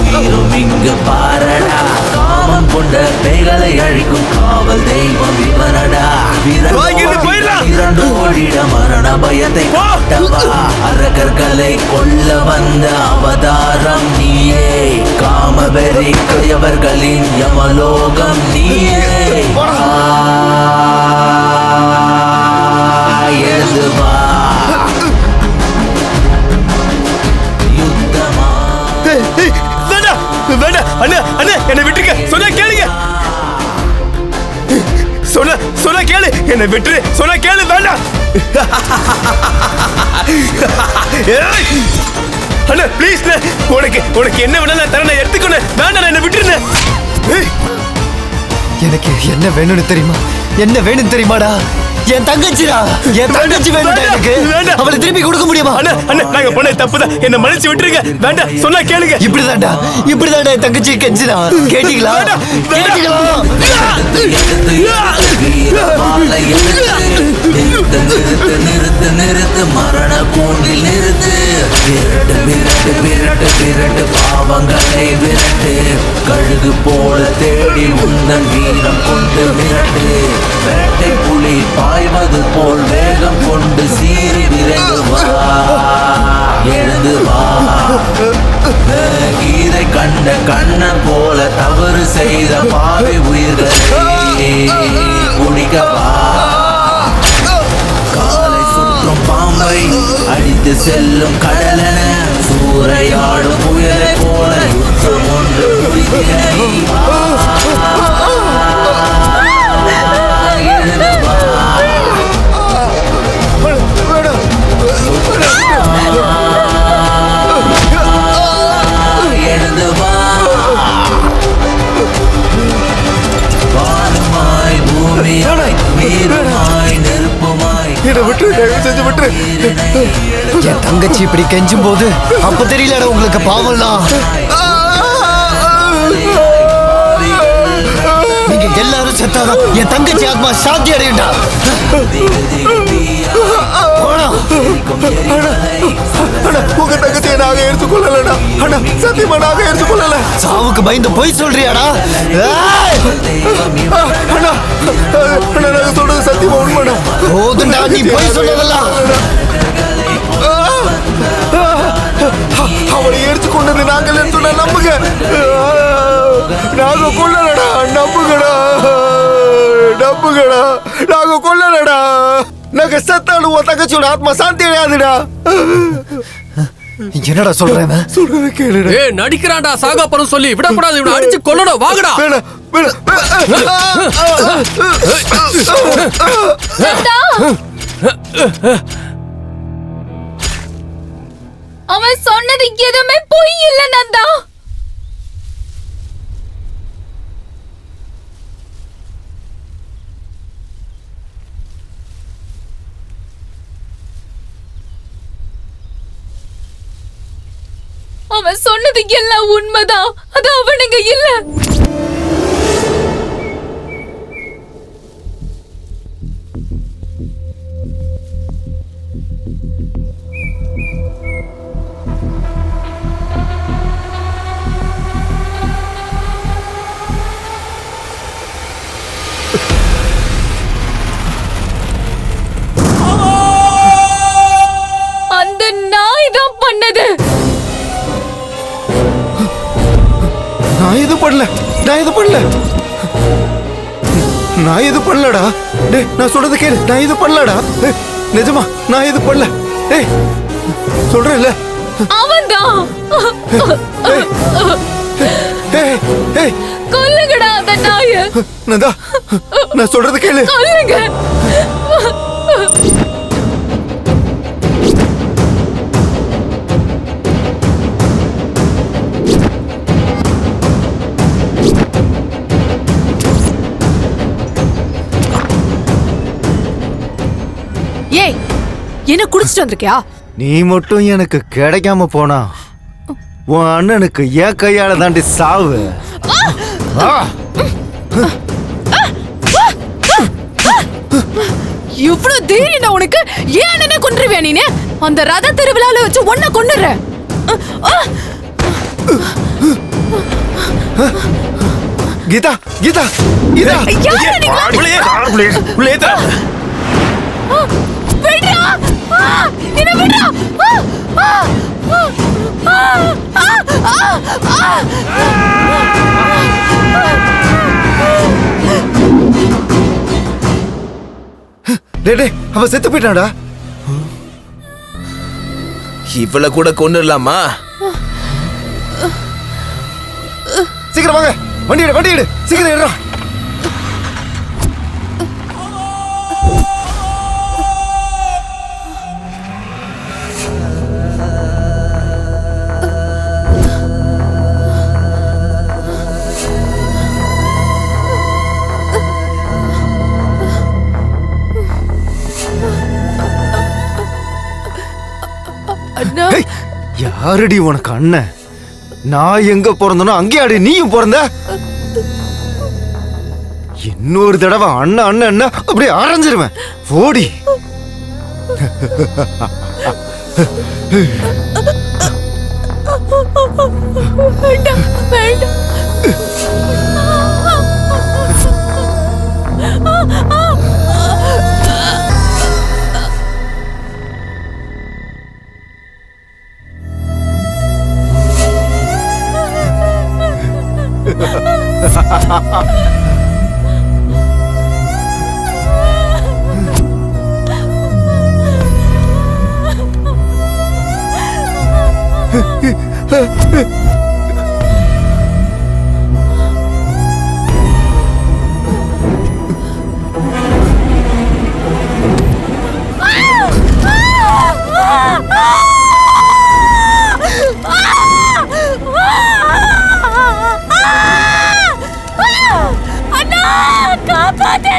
உயிரும் இங்கு பாரடா காமம் கொண்ட பேய்களை அழிக்கும் காவல் தெய்வம் இவனடா இரண்டு ஓடிட மரண பயத்தை காட்டவா அரக்கர்களை கொல்ல வந்த அவதாரம் நீயே காமவெறி கொயவர்களின் யமலோகம் நீயே எழுது வா வேண்டாம் அண்ணா அண்ணா என்னை விட்டுருங்க சொன்னா கேளுங்க சொன்னா கேளு என்னை விட்டுரு சொன்னா கேளு வேண்டாம் அண்ணா ப்ளீஸ் உனக்கு என்ன வேணா நான் தரேன் எடுத்துக்கொண்டு வேண்டாம் என்னை விட்டுருந்தேன் எனக்கு என்ன வேணும்னு தெரியுமா என்ன வேணும் தெரியுமாடா என் தங்கச்சிடா என் தங்கச்சி வேணும் எனக்கு அவளை திருப்பி கொடுக்க முடியுமா அண்ணா அண்ணா நாங்க பண்ண தப்புதான் என்ன மன்னிச்சு விட்டுருங்க வேண்டாம் சொன்னா கேளுங்க இப்படிதான்டா என் தங்கச்சி கெஞ்சினா கேட்டீங்களா நிறுத்து மரண கூண்டில் நிறுத்து விரட்டு விரட்டு விரட்டு விரட்டு பாவங்களை விரட்டு கழுகு போல தேடி உந்தன் வீரம் கொண்டு விரட்டு வேட்டை புலி பாய்வது போல் வேகம் கொண்டு சீறி விரைந்து வா எழுந்து வா கீதை கண்ட கண்ணன் போல தவறு செய்த பாவை உயிர்களை குடிக்க வா செல்லும் கடலென சூறையாடும் புயலை போல யுத்தம் ஒன்று முடிக்கிறேன். எழுந்து வா, வானமாய் பூமியாய் வீரமாய் நெருப்புமாய் என்னை விட்டு தயவு செஞ்சு விட்டு. என் தங்கச்சி இப்படி கெஞ்சும் போது அப்ப தெரியலடா உங்களுக்கு பாவம்லாம். நீங்க எல்லாரும் செத்தாதான் என் தங்கச்சி ஆத்மா சாந்தி அடையண்டா. உங்க தங்கச்சியை நாங்க எடுத்துக்கொள்ளலடா. அண்ணா சத்தியமா நாங்க எடுத்துக்கொள்ளல. சாவுக்கு பயந்து போய் சொல்றியாடா? அண்ணா அண்ணா நாங்க சொல்றது சத்தியமா உண்மைடா. போதுண்டா நீ போய் சொன்னதெல்லாம். அவளை எடுத்துக்கொண்டது நாங்கள் சொன்ன நம்புங்க. நாங்க கொல்லலடா. நம்புங்கடா நம்புங்கடா. நாங்க கொல்லலடா. நாங்க செத்தாலும் உன் தங்கச்சியோட ஆத்மா சாந்தி அடையாதுடா. என்னடா சொல்றேன்? சொல்றது கேளுடா. ஏய் நடிக்கிறான்டா சாகாப்பறம் சொல்லி விடக்கூடாது. இவனை அடிச்சு கொல்லணும். வாங்கடா. அவன் சொன்னது எதுவுமே பொய் இல்ல நந்தா. அவன் சொன்னது எல்லாம் உண்மைதான். அது அவனுங்க இல்ல. அந்த நாய் தான் பண்ணது. நான் எது பண்ணல. நான் எது பண்ணலடா. டேய் நான் சொல்றது கேளு. நான் எது பண்ணலடா. நிஜமா நான் எது பண்ணல. டேய் சொல்றேன்ல. அவன்தான். கொல்லுங்கடா அந்த நாய. நந்தா நான் சொல்றது கேளு. கொல்லுங்க. ஏய் என்ன குடிச்சிட்டு வந்திருக்கியா? நீ மட்டும் எனக்கு கிடைக்காம போனா உன் அண்ணனுக்கு என் கையால தாண்டி சாவு. இவ்வளவு தைரியம் உனக்கு? ஏன் அண்ணனை கொன்றுவியா நீனு? அந்த ரத திருவிழால வச்சு ஒன்ன கொன்னுறேன். கீதா கீதா கீதா விடுடா. என்ன விடுடா. டேய் அவ செத்து போயிட்டாடா. இவளை கூட கொன்னுடலாமா? சீக்கிரம் வாங்க. வண்டி எடு சீக்கிரம் எடுறா. யாரடி உனக்கு அண்ணன்? நான் எங்க பிறந்தனோ அங்கேயாடி நீயும் பிறந்த. இன்னொரு தடவை அண்ணன் அண்ணன் அண்ணன் அப்படியே அரைஞ்சிருவேன். ஓடி. வேண்டாம் வேண்டாம்.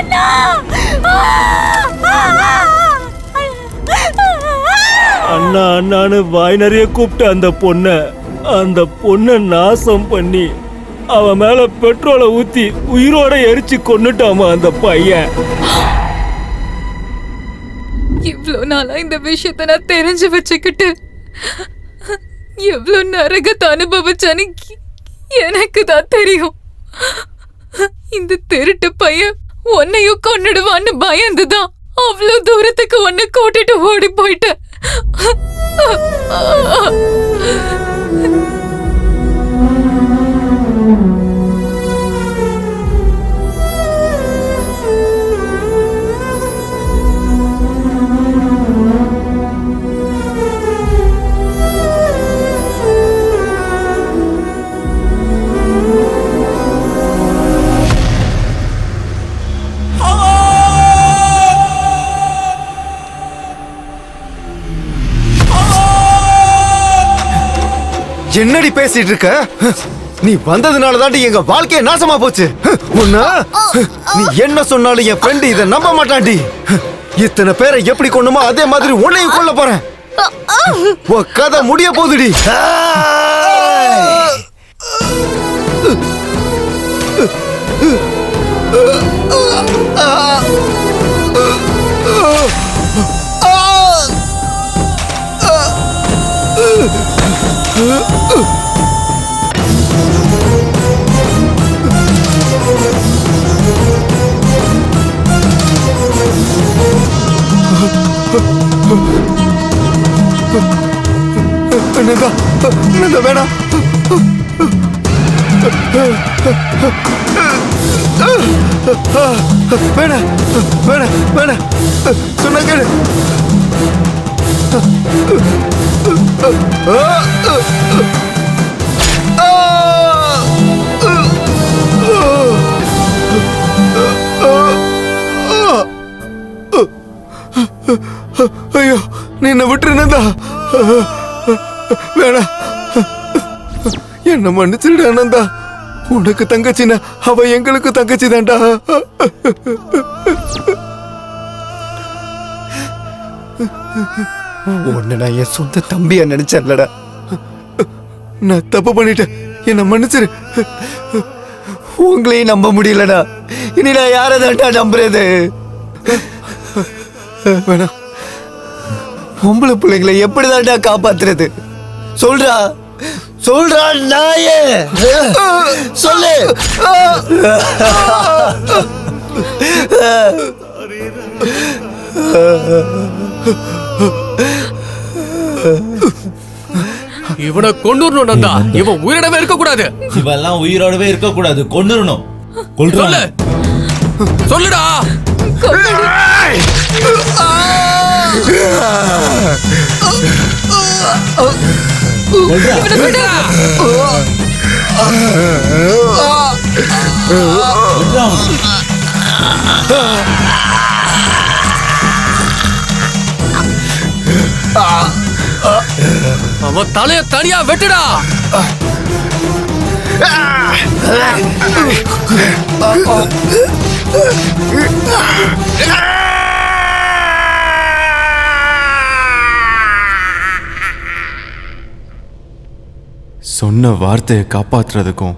அண்ணா அண்ணா அண்ணான்னு வாய் நிறைய கூப்பிட்டு அந்த பொண்ணை நாசம் பண்ணி அவன் மேல பெட்ரோலை ஊத்தி உயிரோட எரிச்சு கொன்னுட்டாமா அந்த பையன். இவ்வளவு நாளா இந்த விஷயத்த நான் தெரிஞ்சு வச்சுக்கிட்டு எவ்வளவு நரகத்தை அனுபவிச்சான்னு எனக்கு தான் தெரியும். இந்த திருட்டு பையன் உன்னையும் கொன்னுடுவான்னு பயந்துதான் அவ்வளவு தூரத்துக்கு உன்னை கூட்டிட்டு ஓடி போயிட்டேன். என்னடி பேசிட்டு இருக்க? நீ வந்ததுனால தாண்டி எங்க வாழ்க்கைய நாசமா போச்சு. நீ என்ன சொன்னாலும் என் ஃப்ரெண்ட் இதை நம்ப மாட்டான்டி. இத்தனை பேரை எப்படி கொண்டுமோ அதே மாதிரி உன்னையும் கொல்ல போறேன். உன் கதை முடிய போகுதுடி. வேணாம் வேணாம் வேணாம் வேணாம் சொன்ன கேளு. ஐயோ நீ என்ன விட்டுருந்தா வேணா என்ன மன்னிச்சிருடா ஆனந்தா. உனக்கு தங்கச்சினா அவ எங்களுக்கு தங்கச்சி தான்டா. உன்னை நான் என் சொந்த தம்பியா நினைச்சேன்லடா. நான் தப்பு பண்ணிட்டேன், என்ன மன்னிச்சிரு. உங்களையும் நம்ப முடியலடா. இனி நான் யாரை தான்டா நம்புறது? வேணாம், பொம்பளை பிள்ளைங்களை எப்படிதான்டா காப்பாத்துறது? சொல்றா சொல்றா நாயே, சொல்லு. இவனை கொண்டுறணும் நந்தா. இவன் உயிரோடவே இருக்க கூடாது. இவெல்லாம் உயிரோடவே இருக்க கூடாது, கொன்னுறணும். சொல்லு சொல்லுடா. அவன் தலைய தனியா வெட்டுடா. சொன்ன வார்த்தையை காப்பாற்றுறதுக்கும்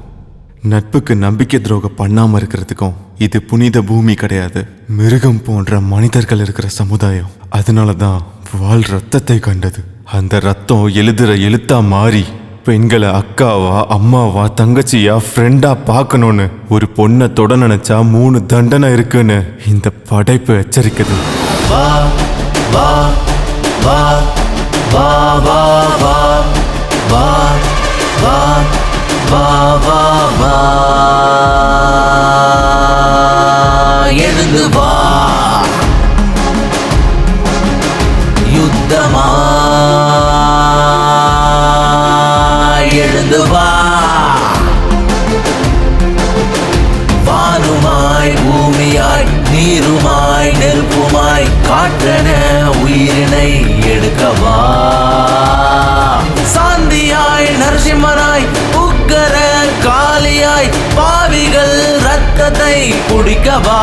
நட்புக்கு நம்பிக்கை துரோகம் பண்ணாம இருக்கிறதுக்கும் இது புனித பூமி கிடையாது, மிருகம் போன்ற மனிதர்கள் இருக்கிற சமுதாயம். அதனாலதான் வாள் ரத்தத்தை கண்டது. அந்த ரத்தம் எழுதுற எழுத்தா மாறி பெண்களை அக்காவா அம்மாவா தங்கச்சியா ஃப்ரெண்டா பார்க்கணும்னு ஒரு பொண்ணை தொட நினைச்சா 3 தண்டனை இருக்குன்னு இந்த படைப்பு எச்சரிக்குது. வா வா வா வா வா வா வா வா வா வா வா எழுந்து வா, யுத்தமா எழுந்து வா. வானுமாய் பூமியாய் நீருமாய் நெருப்புமாய் காற்றென உயிரினை எடுக்கவா. சாந்தியாய் நரசிம்மனாய் உக்கர காளியாய் பாவிகள் ரத்த கதை பிடிக்கவா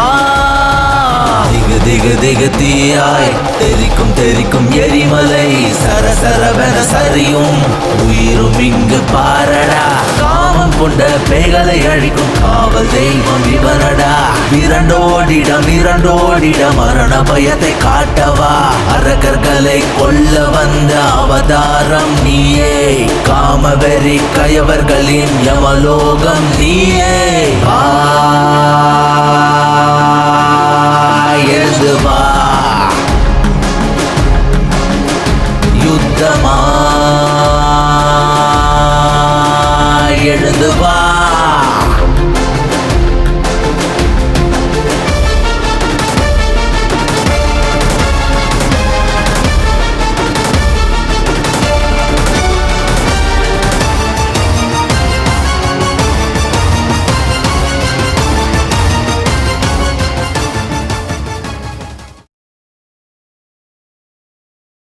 திகு திகு திகு தீயாய் தெரிக்கும் தெரிக்கும் எரிமலை சரசரவென சரியும் உயிரும் இங்கு பாரடா காமம் கொண்ட பேய்களை அழிக்கும் காவல் தெய்வம் இவனடா மிரண்டோடிட மரண பயத்தை காட்டவா அரக்கர்களை கொல்ல வந்த அவதாரம் நீயே காமவெறி கயவர்களின் யமலோகம் நீயே எழுந்து வா